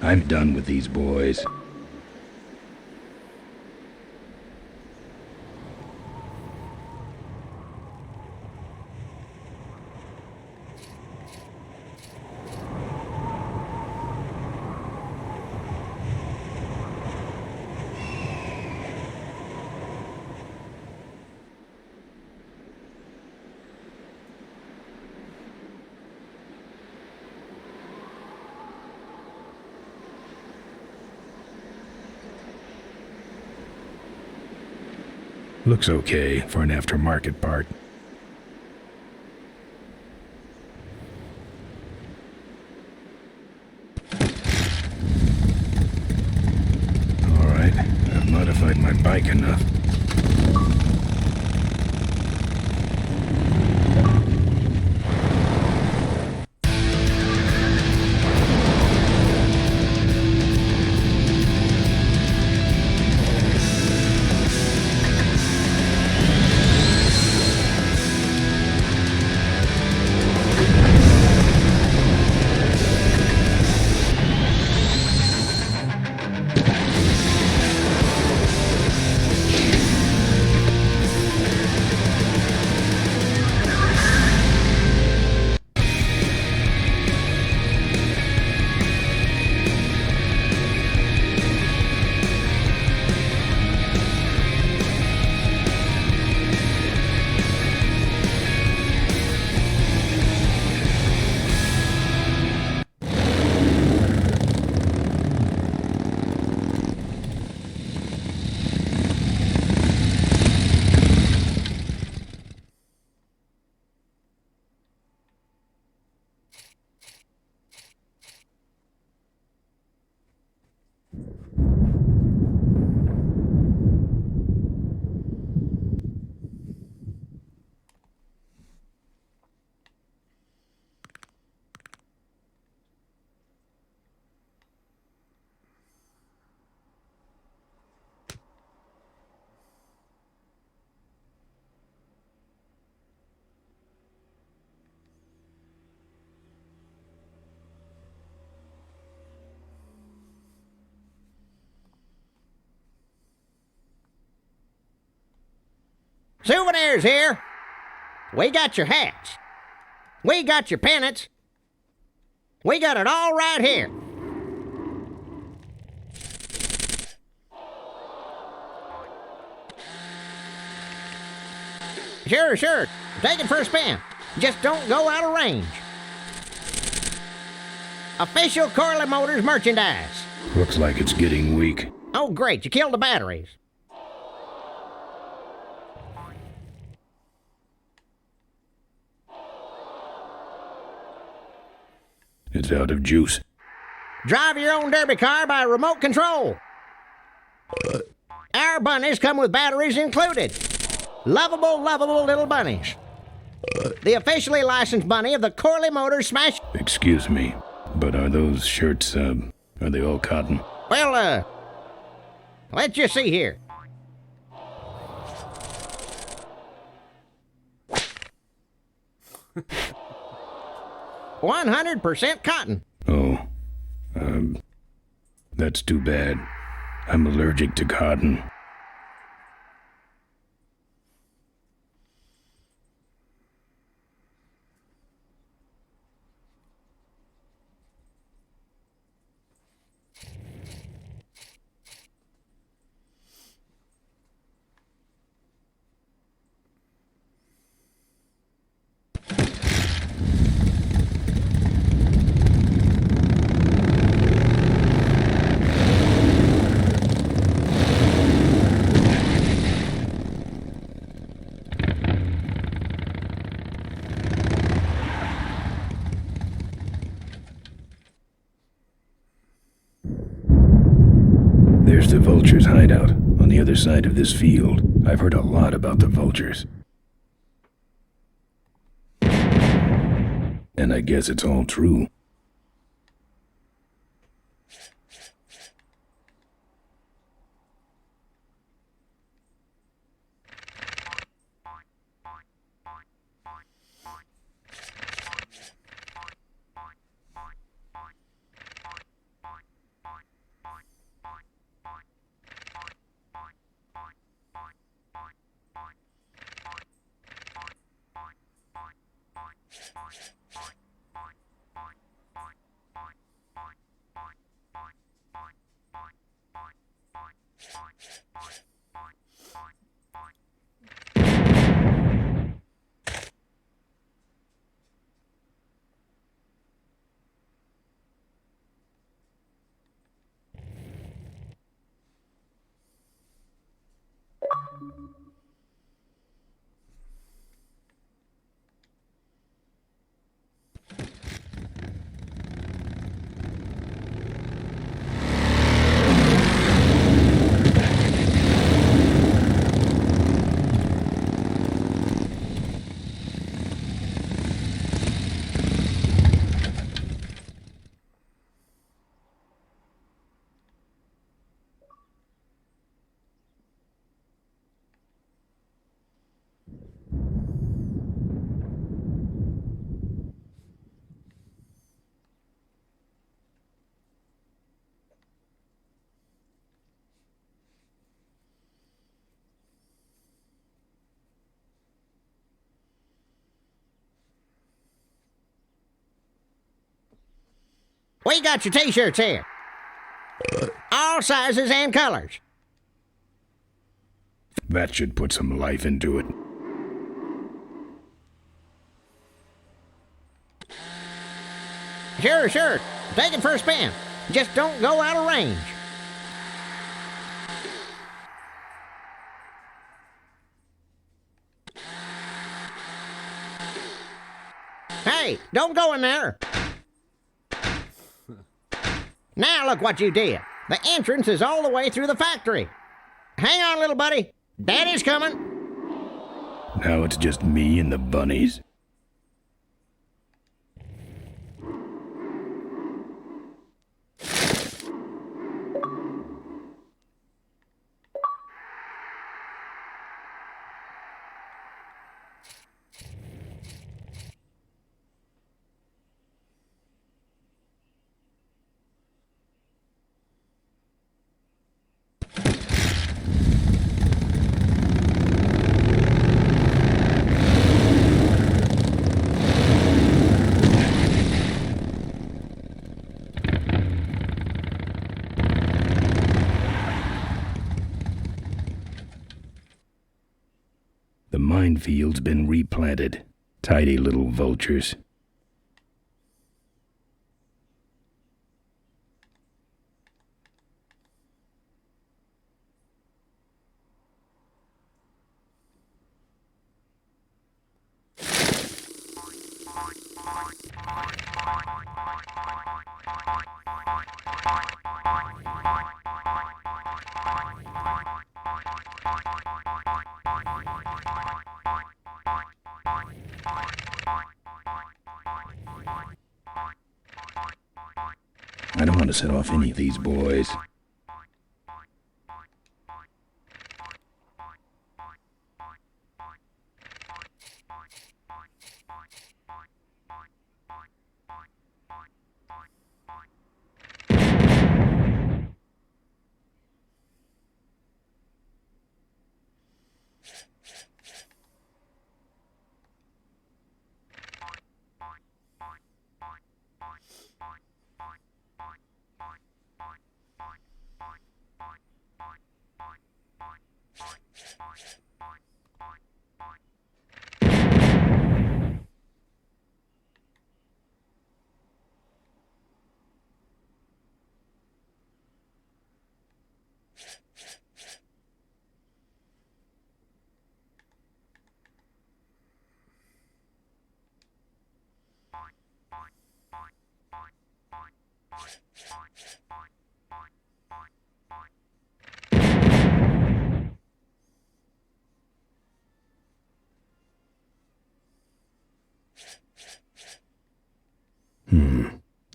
I'm done with these boys. Looks okay for an aftermarket part. Alright, I've modified my bike enough. Souvenirs here. We got your hats. We got your pennants. We got it all right here. Sure. Take it for a spin. Just don't go out of range. Official Corley Motors merchandise. Looks like it's getting weak. Oh, great. You killed the batteries. It's out of juice. Drive your own derby car by remote control. Our bunnies come with batteries included. Lovable little bunnies. The officially licensed bunny of the Corley Motors Smash... Excuse me, but are those shirts, are they all cotton? Well, let's just see here. "100% cotton." Oh, that's too bad. I'm allergic to cotton. There's the vultures' hideout on the other side of this field. I've heard a lot about the vultures. And I guess it's all true. We got your t-shirts here. All sizes and colors. That should put some life into it. Sure. Take it for a spin. Just don't go out of range. Hey, don't go in there. Now look what you did. The entrance is all the way through the factory. Hang on, little buddy. Daddy's coming. Now it's just me and the bunnies. The minefield's been replanted. Tidy little vultures. I don't want to set off any of these boys.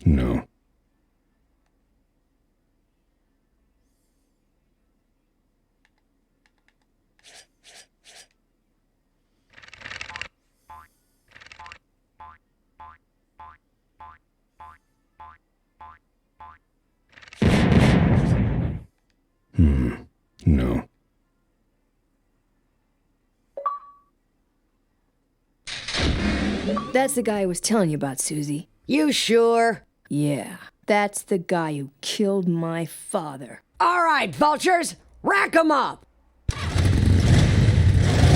No. No. That's the guy I was telling you about, Susie. You sure? Yeah, that's the guy who killed my father. All right, vultures, rack 'em up!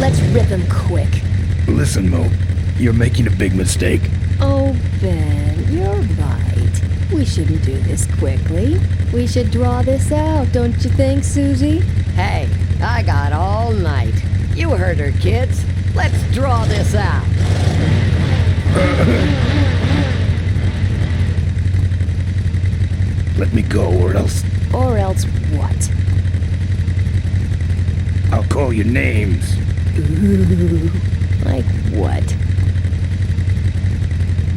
Let's rip him quick. Listen, Mo, you're making a big mistake. Oh, Ben, you're right. We shouldn't do this quickly. We should draw this out, don't you think, Susie? Hey, I got all night. You heard her, kids. Let's draw this out. Let me go, or else... Or else what? I'll call you names. Ooh, like what?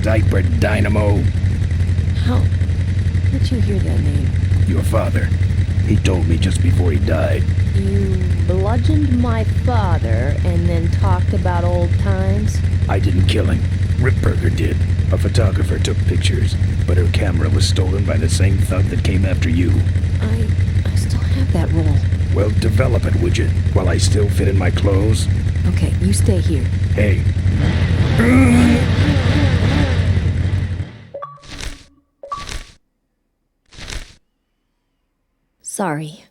Diaper Dynamo. How'd you hear that name? Your father. He told me just before he died. You bludgeoned my father and then talked about old times? I didn't kill him. Ripburger did. A photographer took pictures, but her camera was stolen by the same thug that came after you. I still have that roll. Well, develop it, would you? While I still fit in my clothes? Okay, you stay here. Hey. Sorry.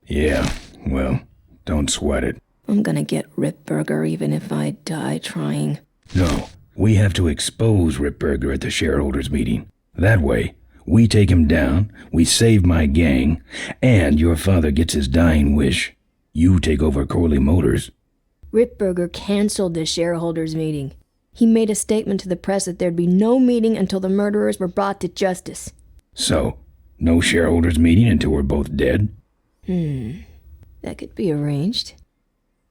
Yeah, well, don't sweat it. I'm gonna get Ripburger even if I die trying. No, we have to expose Ripburger at the shareholders meeting. That way, we take him down, we save my gang, and your father gets his dying wish. You take over Corley Motors. Ripburger canceled the shareholders meeting. He made a statement to the press that there'd be no meeting until the murderers were brought to justice. So, no shareholders meeting until we're both dead? That could be arranged.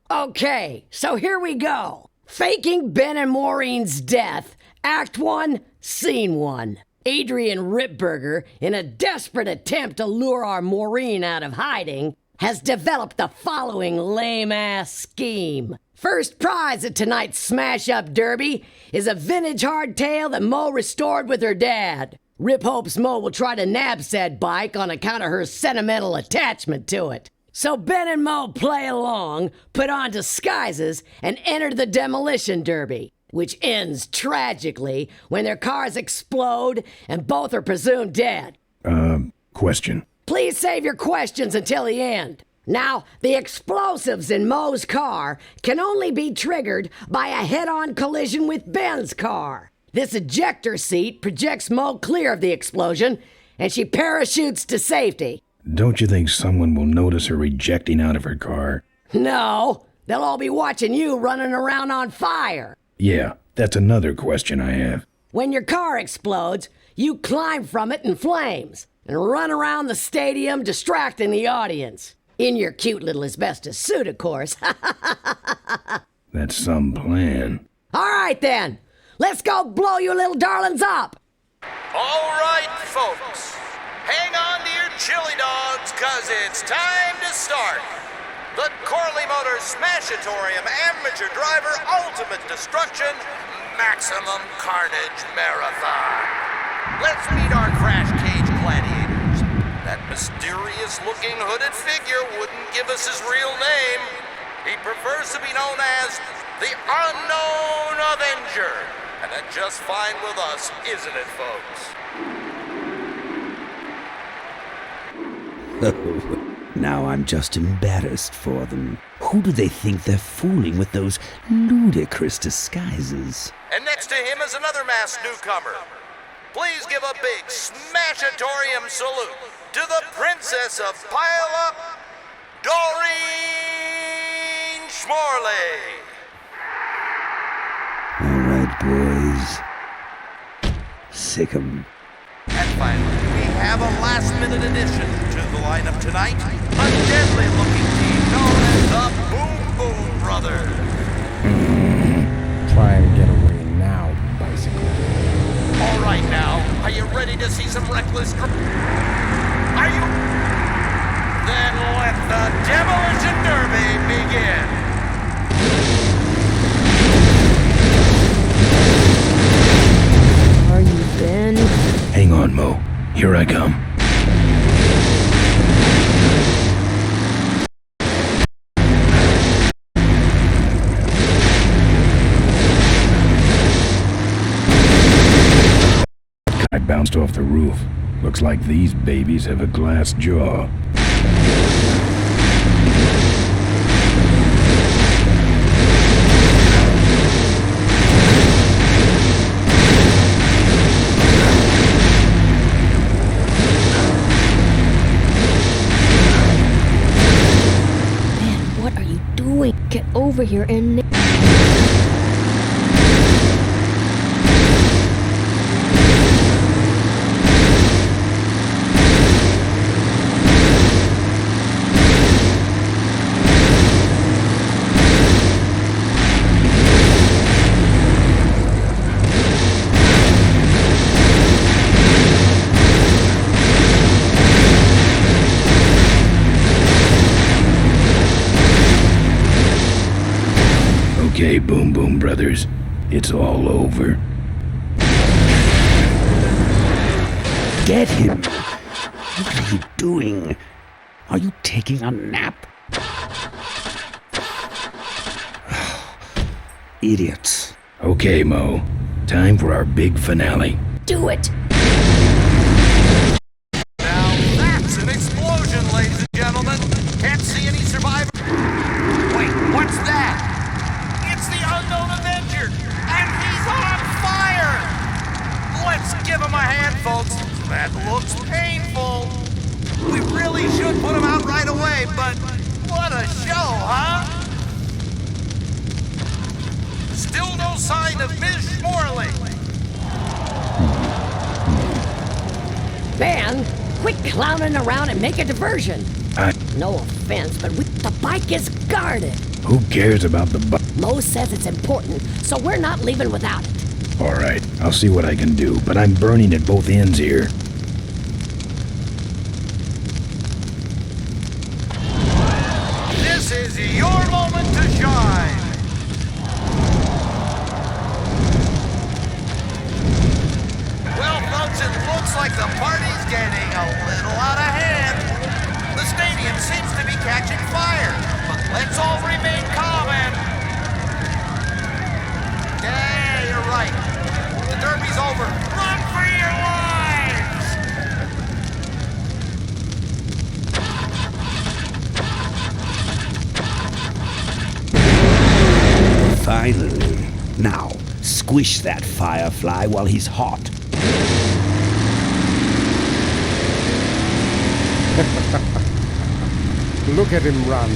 Okay, so here we go. Faking Ben and Maureen's death. Act 1, Scene 1. Adrian Ripburger, in a desperate attempt to lure our Maureen out of hiding, has developed the following lame-ass scheme. First prize at tonight's smash-up derby is a vintage hardtail that Mo restored with her dad. Rip hopes Mo will try to nab said bike on account of her sentimental attachment to it. So Ben and Mo play along, put on disguises, and enter the demolition derby, which ends tragically when their cars explode and both are presumed dead. Question. Please save your questions until the end. Now, the explosives in Mo's car can only be triggered by a head-on collision with Ben's car. This ejector seat projects Mo clear of the explosion, and she parachutes to safety. Don't you think someone will notice her ejecting out of her car? No, they'll all be watching you running around on fire. Yeah, that's another question I have. When your car explodes, you climb from it in flames and run around the stadium distracting the audience. In your cute little asbestos suit, of course. That's some plan. All right, then. Let's go blow you little darlings up. All right, folks. Hang on to your chili dogs, 'cause it's time to start. The Corley Motors Smashatorium Amateur Driver Ultimate Destruction Maximum Carnage Marathon. Let's meet our crash cage gladiators. That mysterious-looking hooded figure wouldn't give us his real name. He prefers to be known as the Unknown Avenger. And that's just fine with us, isn't it, folks? Oh, now I'm just embarrassed for them. Who do they think they're fooling with those ludicrous disguises? And next to him is another masked newcomer. Please give a big Smashatorium salute to the Princess of Pile-Up, Doreen Schmorley. All right, boys. Sick 'em. And finally, we have a last-minute addition to the lineup tonight. A deadly-looking team known as the Boom Boom Brothers. Try and get away now, bicycle. All right now, are you ready to see some reckless Are you? Then let the Demolition Derby begin. Are you Ben? Hang on, Mo. Here I come. I bounced off the roof. Looks like these babies have a glass jaw. Man, what are you doing? Get over here and... Okay, Boom Boom Brothers. It's all over. Get him! What are you doing? Are you taking a nap? Idiots. Okay, Mo. Time for our big finale. Do it! Now that's an explosion, ladies and gentlemen. Can't see any survivors. Wait, what's that? It's the unknown Avenger, and he's on fire! Let's give him a hand, folks. That looks painful. We really should put him out right away, but what a show, huh? Still no sign of Miss Morley. Ben, quit clowning around and make a diversion. No offense, but the bike is guarded. Who cares about the bike? Mo says it's important, so we're not leaving without it. All right, I'll see what I can do, but I'm burning at both ends here. This is your moment to shine. Well, folks, it looks like the party's getting a little out of hand. The stadium seems to be catching fire, but let's all remain calm and... Yeah, you're right. The derby's over. Run for your lives! Finally. Now, squish that firefly while he's hot. Look at him run.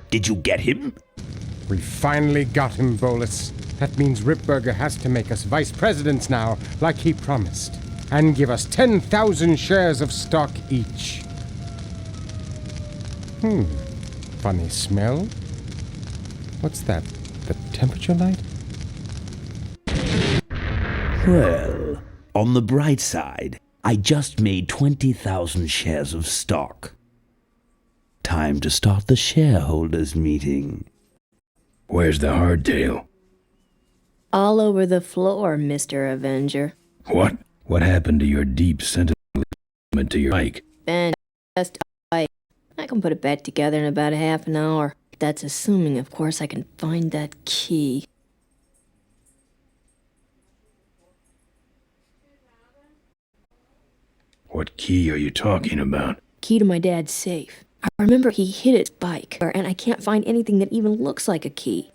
Did you get him? We finally got him, Bolus. That means Ripburger has to make us vice presidents now, like he promised. And give us 10,000 shares of stock each. Funny smell. What's that? The temperature light? Well, on the bright side, I just made 20,000 shares of stock. Time to start the shareholders meeting. Where's the hardtail? All over the floor, Mr. Avenger. What? What happened to your deep sentiment to your bike? Ben, just I can put it back together in about a half an hour. That's assuming, of course, I can find that key. What key are you talking about? Key to my dad's safe. I remember he hid his bike, and I can't find anything that even looks like a key.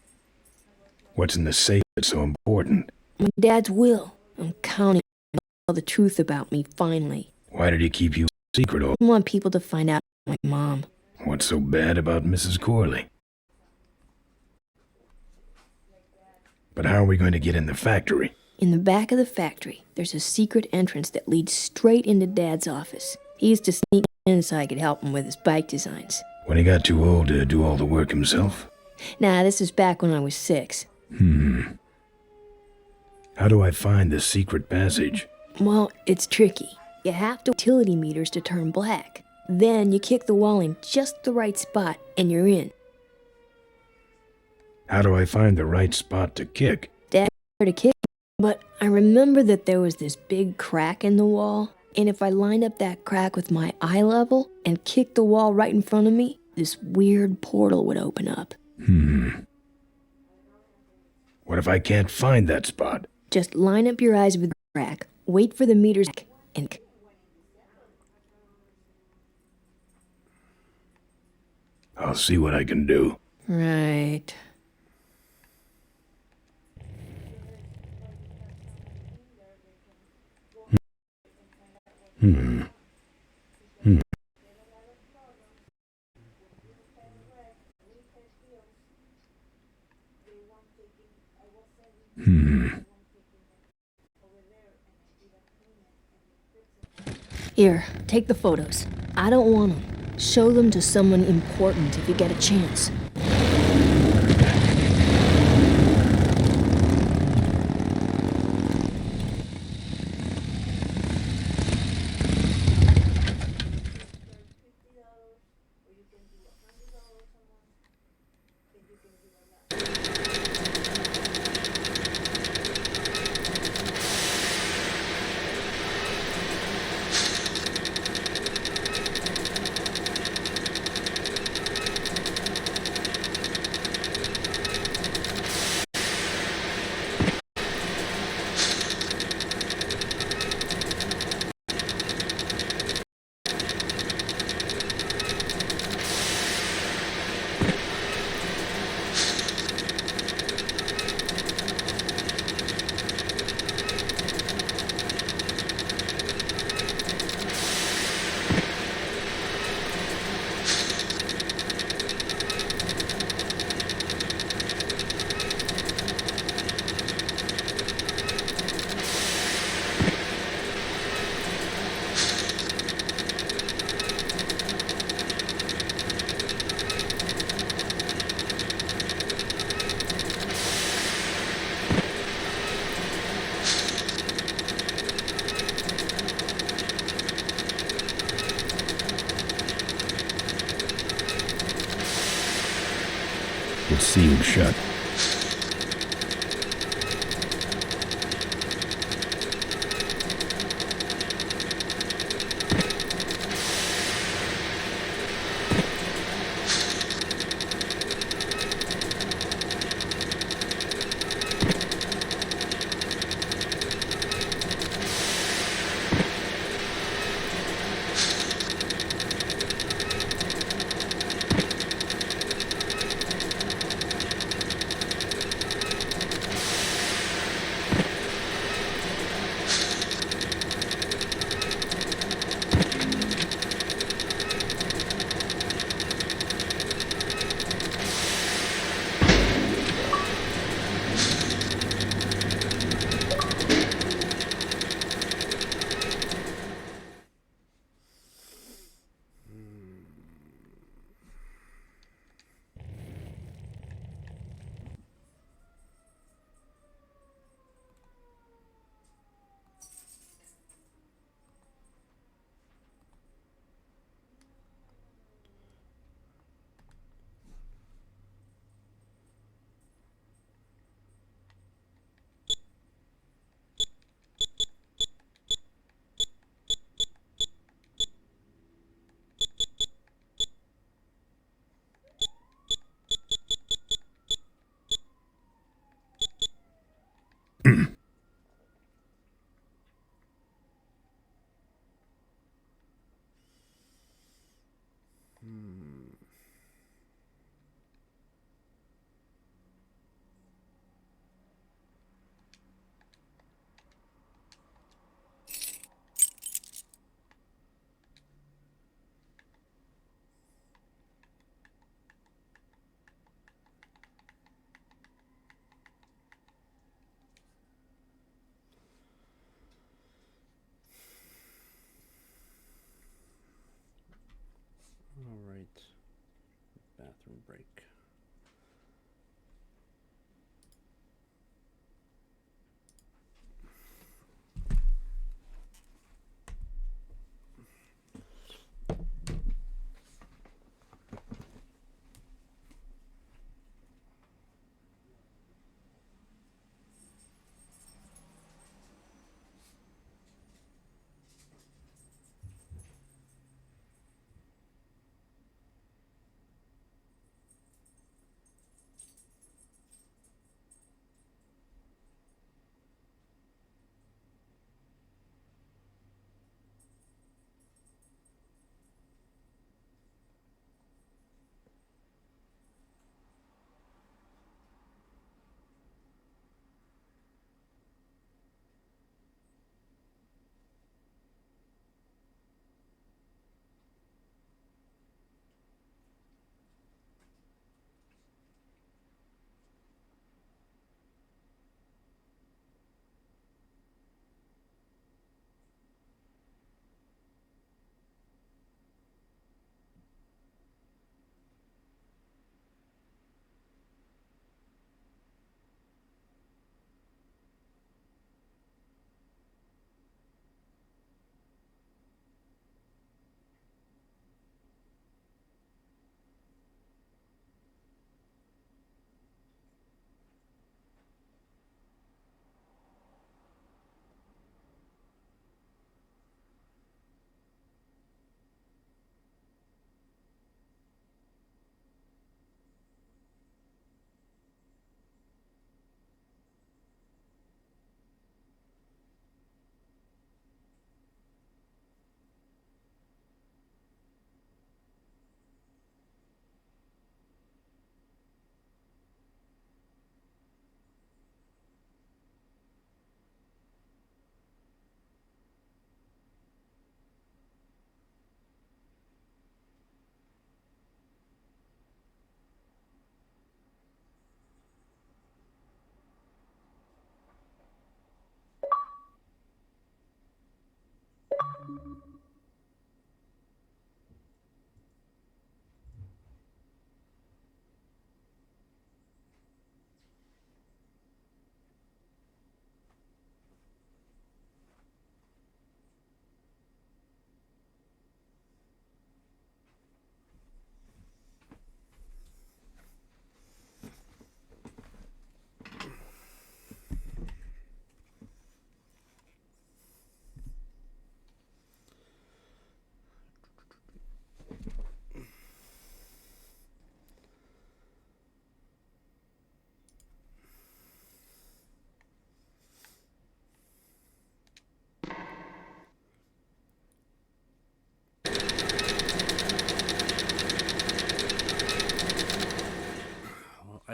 What's in the safe that's so important? My dad's will. I'm counting on all the truth about me, finally. Why did he keep you secret? I want people to find out my mom. What's so bad about Mrs. Corley? But how are we going to get in the factory? In the back of the factory, there's a secret entrance that leads straight into Dad's office. He used to sneak in so I could help him with his bike designs. When he got too old to do all the work himself? Nah, this is back when I was 6. How do I find the secret passage? Well, it's tricky. You have to utility meters to turn black. Then you kick the wall in just the right spot, and you're in. How do I find the right spot to kick? Dad to kick, but I remember that there was this big crack in the wall, and if I lined up that crack with my eye level and kicked the wall right in front of me, this weird portal would open up. What if I can't find that spot? Just line up your eyes with the crack, wait for the meters, and... I'll see what I can do. Right. Hmm. Here, take the photos. I don't want them. Show them to someone important if you get a chance. It's sealed shut.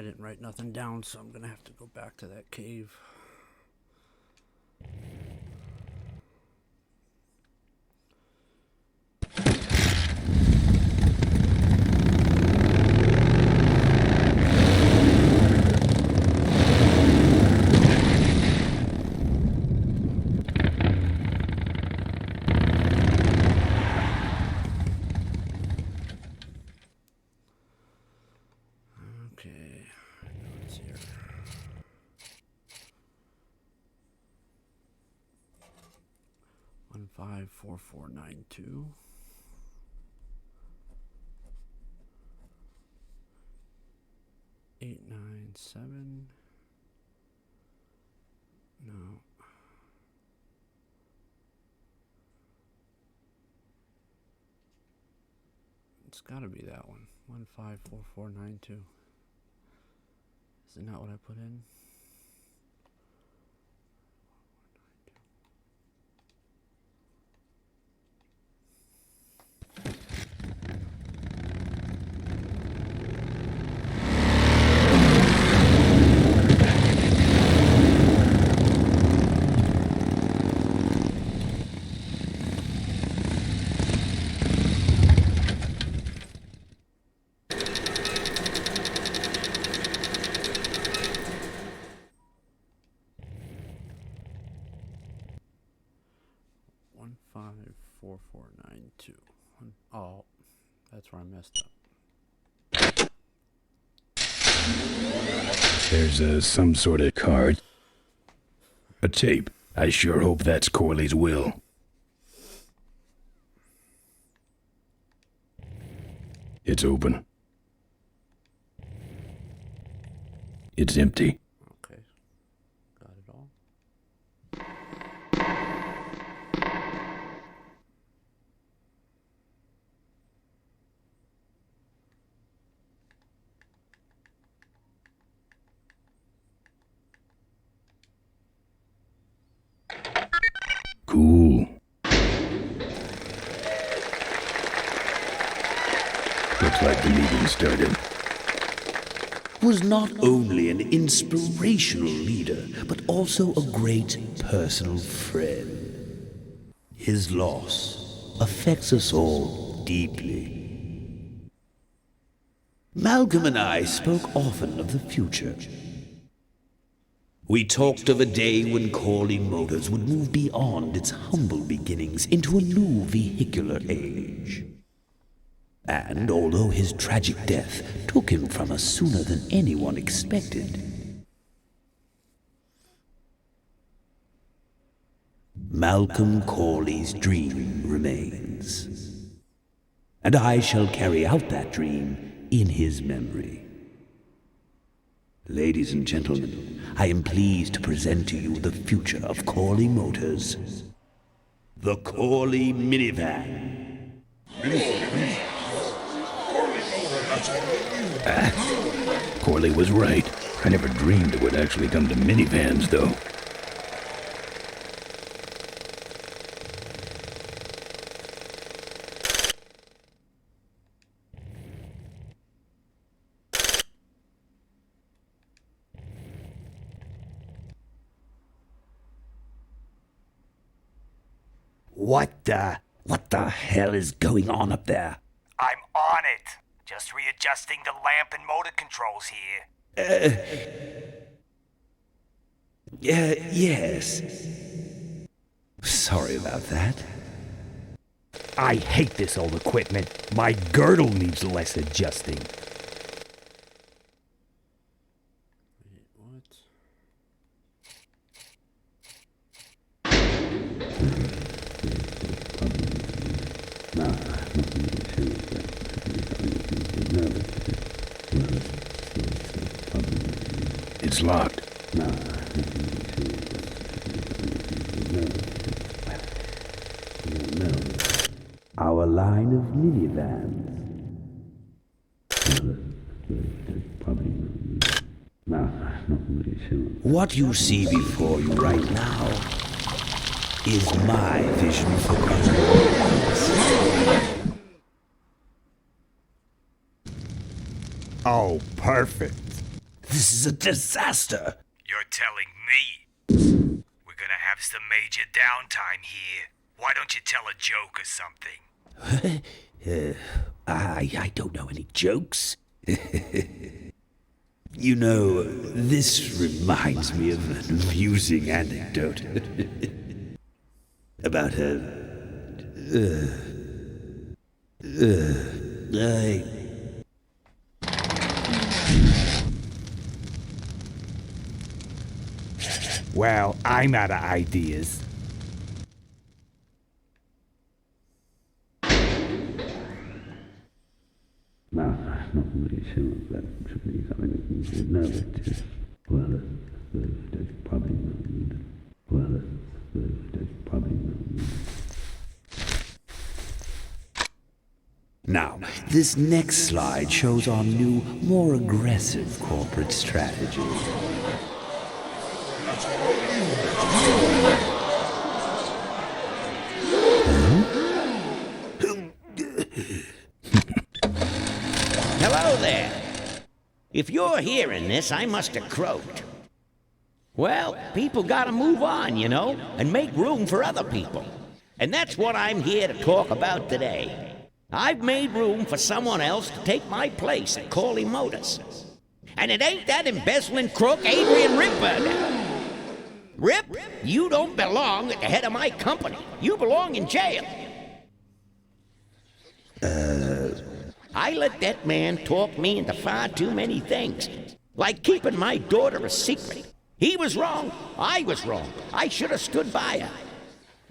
didn't write nothing down, so I'm gonna have to go back to that cave. Okay, what's here? One 54492. Eight 9 7. No. It's gotta be that one. 154492. Is it not what I put in? One 54492. Oh, that's where I messed up. There's some sort of card. A tape. I sure hope that's Corley's will. It's open. It's empty. Okay. Got it all. Cool. Looks like the meeting started. Was not only an inspirational leader, but also a great personal friend. His loss affects us all deeply. Malcolm and I spoke often of the future. We talked of a day when Corley Motors would move beyond its humble beginnings into a new vehicular age. And although his tragic death took him from us sooner than anyone expected, Malcolm Corley's dream remains. And I shall carry out that dream in his memory. Ladies and gentlemen, I am pleased to present to you the future of Corley Motors. The Corley Minivan. Corley was right. I never dreamed it would actually come to minivans, though. What the hell is going on up there? I'm on it. Just readjusting the lamp and motor controls here. Yes. Sorry about that. I hate this old equipment. My girdle needs less adjusting. It's locked. Our line of minivans. What you see before you right now is my vision for cosmos. Oh, perfect. This is a disaster. You're telling me? We're gonna have some major downtime here. Why don't you tell a joke or something? I don't know any jokes. You know, this reminds me of an amusing anecdote about Well, I'm out of ideas. Well, I'm not really sure if that should be something that you should know. It is, well, there's probably no need. Well, there's probably no need. Now, this next slide shows our new, more aggressive corporate strategy. Hello there. If you're hearing this, I must have croaked. Well, people gotta move on, you know, and make room for other people. And that's what I'm here to talk about today. I've made room for someone else to take my place at Corley Motors. And it ain't that embezzling crook Adrian Ripburger. Rip, you don't belong at the head of my company. You belong in jail. I let that man talk me into far too many things. Like keeping my daughter a secret. He was wrong. I was wrong. I should have stood by her.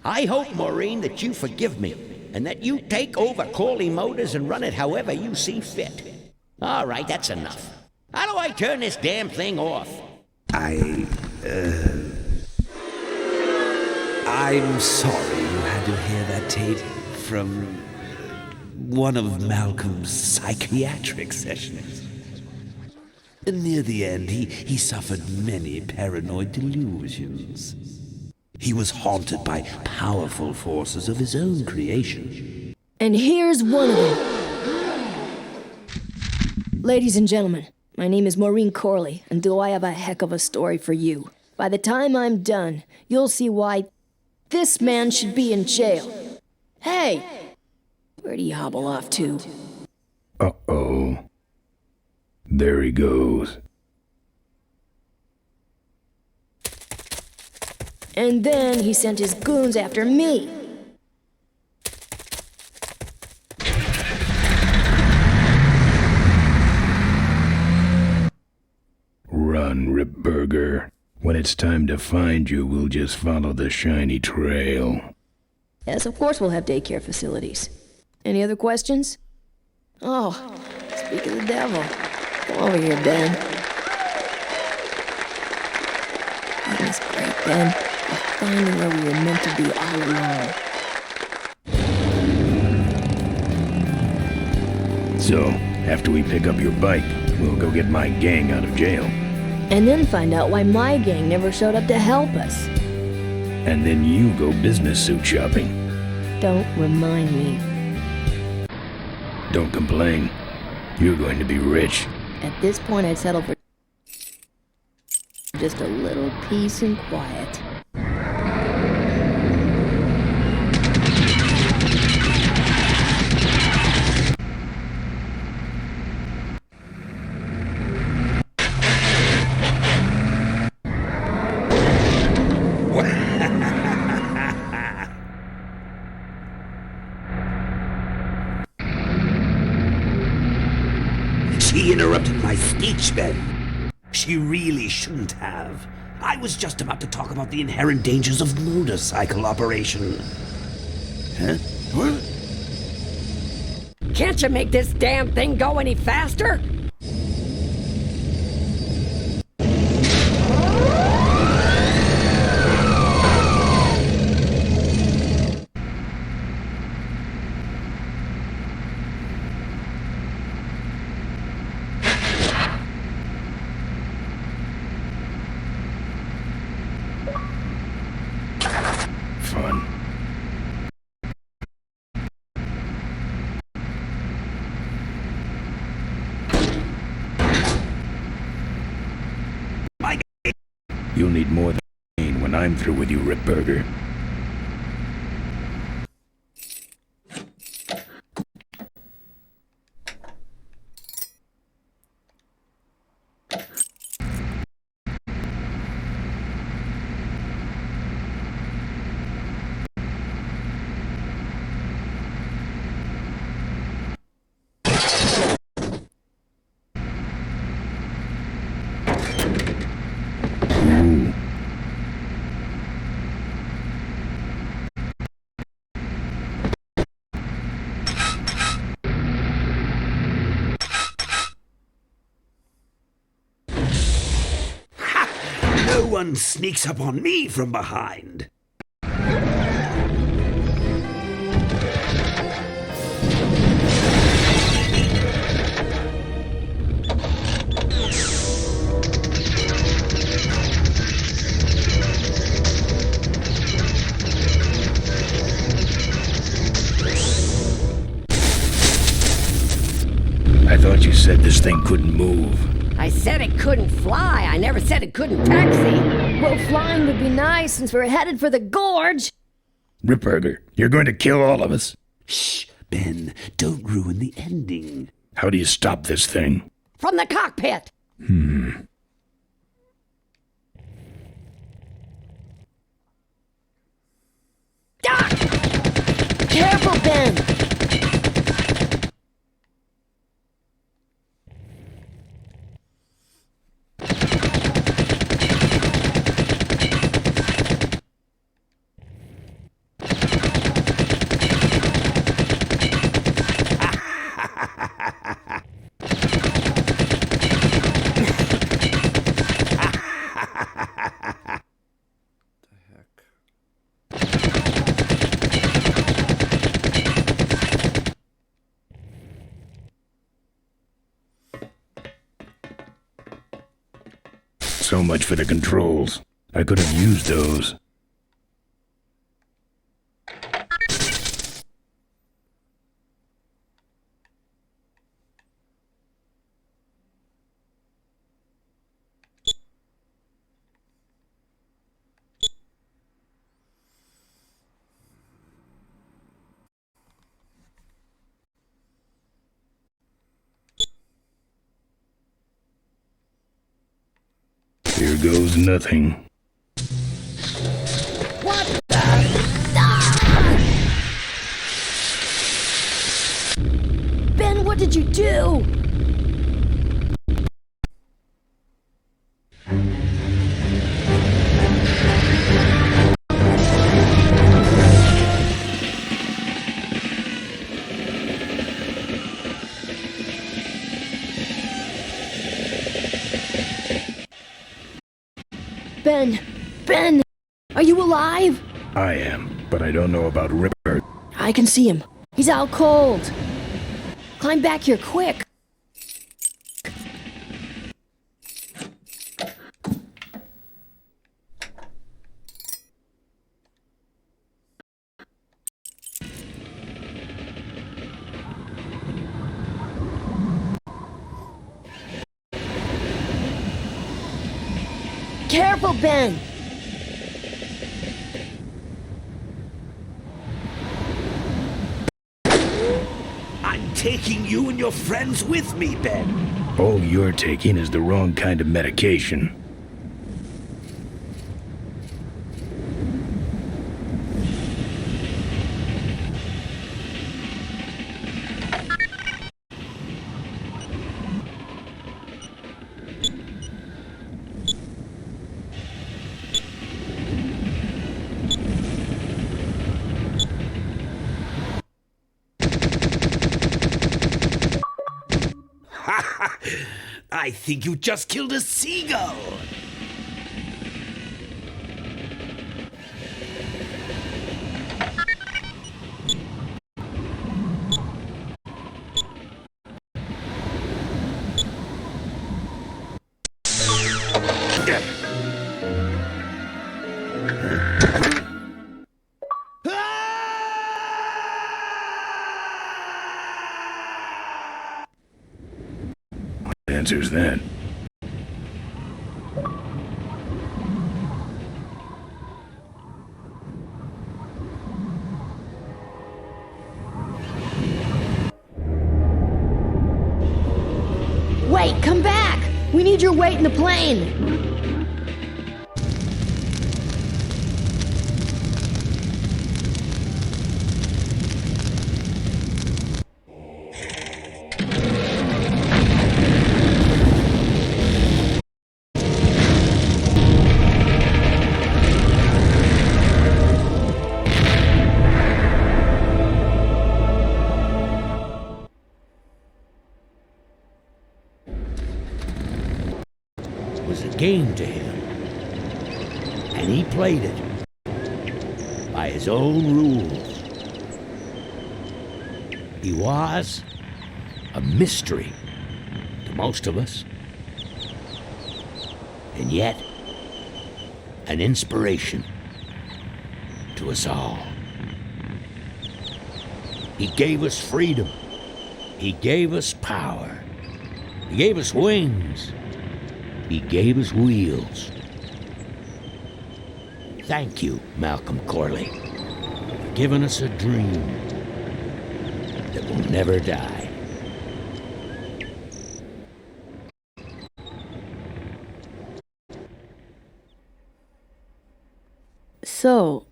I hope, Maureen, that you forgive me, and that you take over Corley Motors and run it however you see fit. All right, that's enough. How do I turn this damn thing off? I'm sorry you had to hear that, Tate, from one of Malcolm's psychiatric sessions. Near the end, he suffered many paranoid delusions. He was haunted by powerful forces of his own creation. And here's one of them. Ladies and gentlemen, my name is Maureen Corley, and do I have a heck of a story for you. By the time I'm done, you'll see why this man should be in jail. Hey! Where'd he hobble off to? Uh-oh. There he goes. And then he sent his goons after me. Run, Ripburger. When it's time to find you, we'll just follow the shiny trail. Yes, of course we'll have daycare facilities. Any other questions? Oh, speak of the devil. Come over here, Ben. That was great, Ben. We're finding where we were meant to be all along. So, after we pick up your bike, we'll go get my gang out of jail. And then find out why my gang never showed up to help us. And then you go business suit shopping. Don't remind me. Don't complain. You're going to be rich. At this point, I'd settle for just a little peace and quiet. She interrupted my speech, Ben. She really shouldn't have. I was just about to talk about the inherent dangers of motorcycle operation. Huh? What? Can't you make this damn thing go any faster? Fun. need more than pain when I'm through with you, Ripburger. No one sneaks up on me from behind. I thought you said this thing couldn't move. I said it couldn't fly. I never said it couldn't taxi. Well, flying would be nice since we're headed for the gorge. Ripburger, you're going to kill all of us. Shh, Ben, don't ruin the ending. How do you stop this thing? From the cockpit. Careful, Ben! So much for the controls. I could have used those. Here goes nothing. What Ben, what did you do? Ben, are you alive? I am, but I don't know about Ripper. I can see him. He's out cold. Climb back here quick. Careful, Ben! I'm taking you and your friends with me, Ben. All you're taking is the wrong kind of medication. I think you just killed a seagull. Answers that. Wait, come back! We need your weight in the plane! Game to him, and he played it by his own rules. He was a mystery to most of us, and yet an inspiration to us all. He gave us freedom. He gave us power. He gave us wings. He gave us wheels. Thank you, Malcolm Corley, for giving us a dream that will never die. So,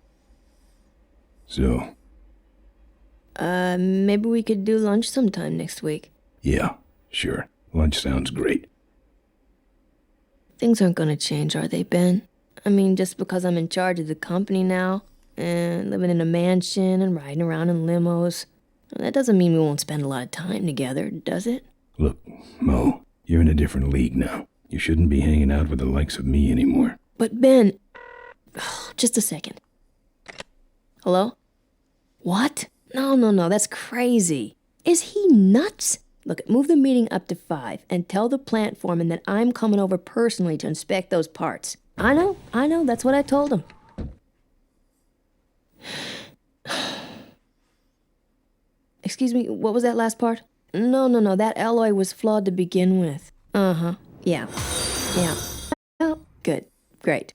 maybe we could do lunch sometime next week. Yeah, sure. Lunch sounds great. Things aren't gonna change, are they, Ben? I mean, just because I'm in charge of the company now, and living in a mansion and riding around in limos, that doesn't mean we won't spend a lot of time together, does it? Look, Mo, you're in a different league now. You shouldn't be hanging out with the likes of me anymore. But Ben... just a second. Hello? What? No, that's crazy. Is he nuts? Look, move the meeting up to 5 and tell the plant foreman that I'm coming over personally to inspect those parts. I know, that's what I told him. Excuse me, what was that last part? No, that alloy was flawed to begin with. Yeah. Oh, good, great.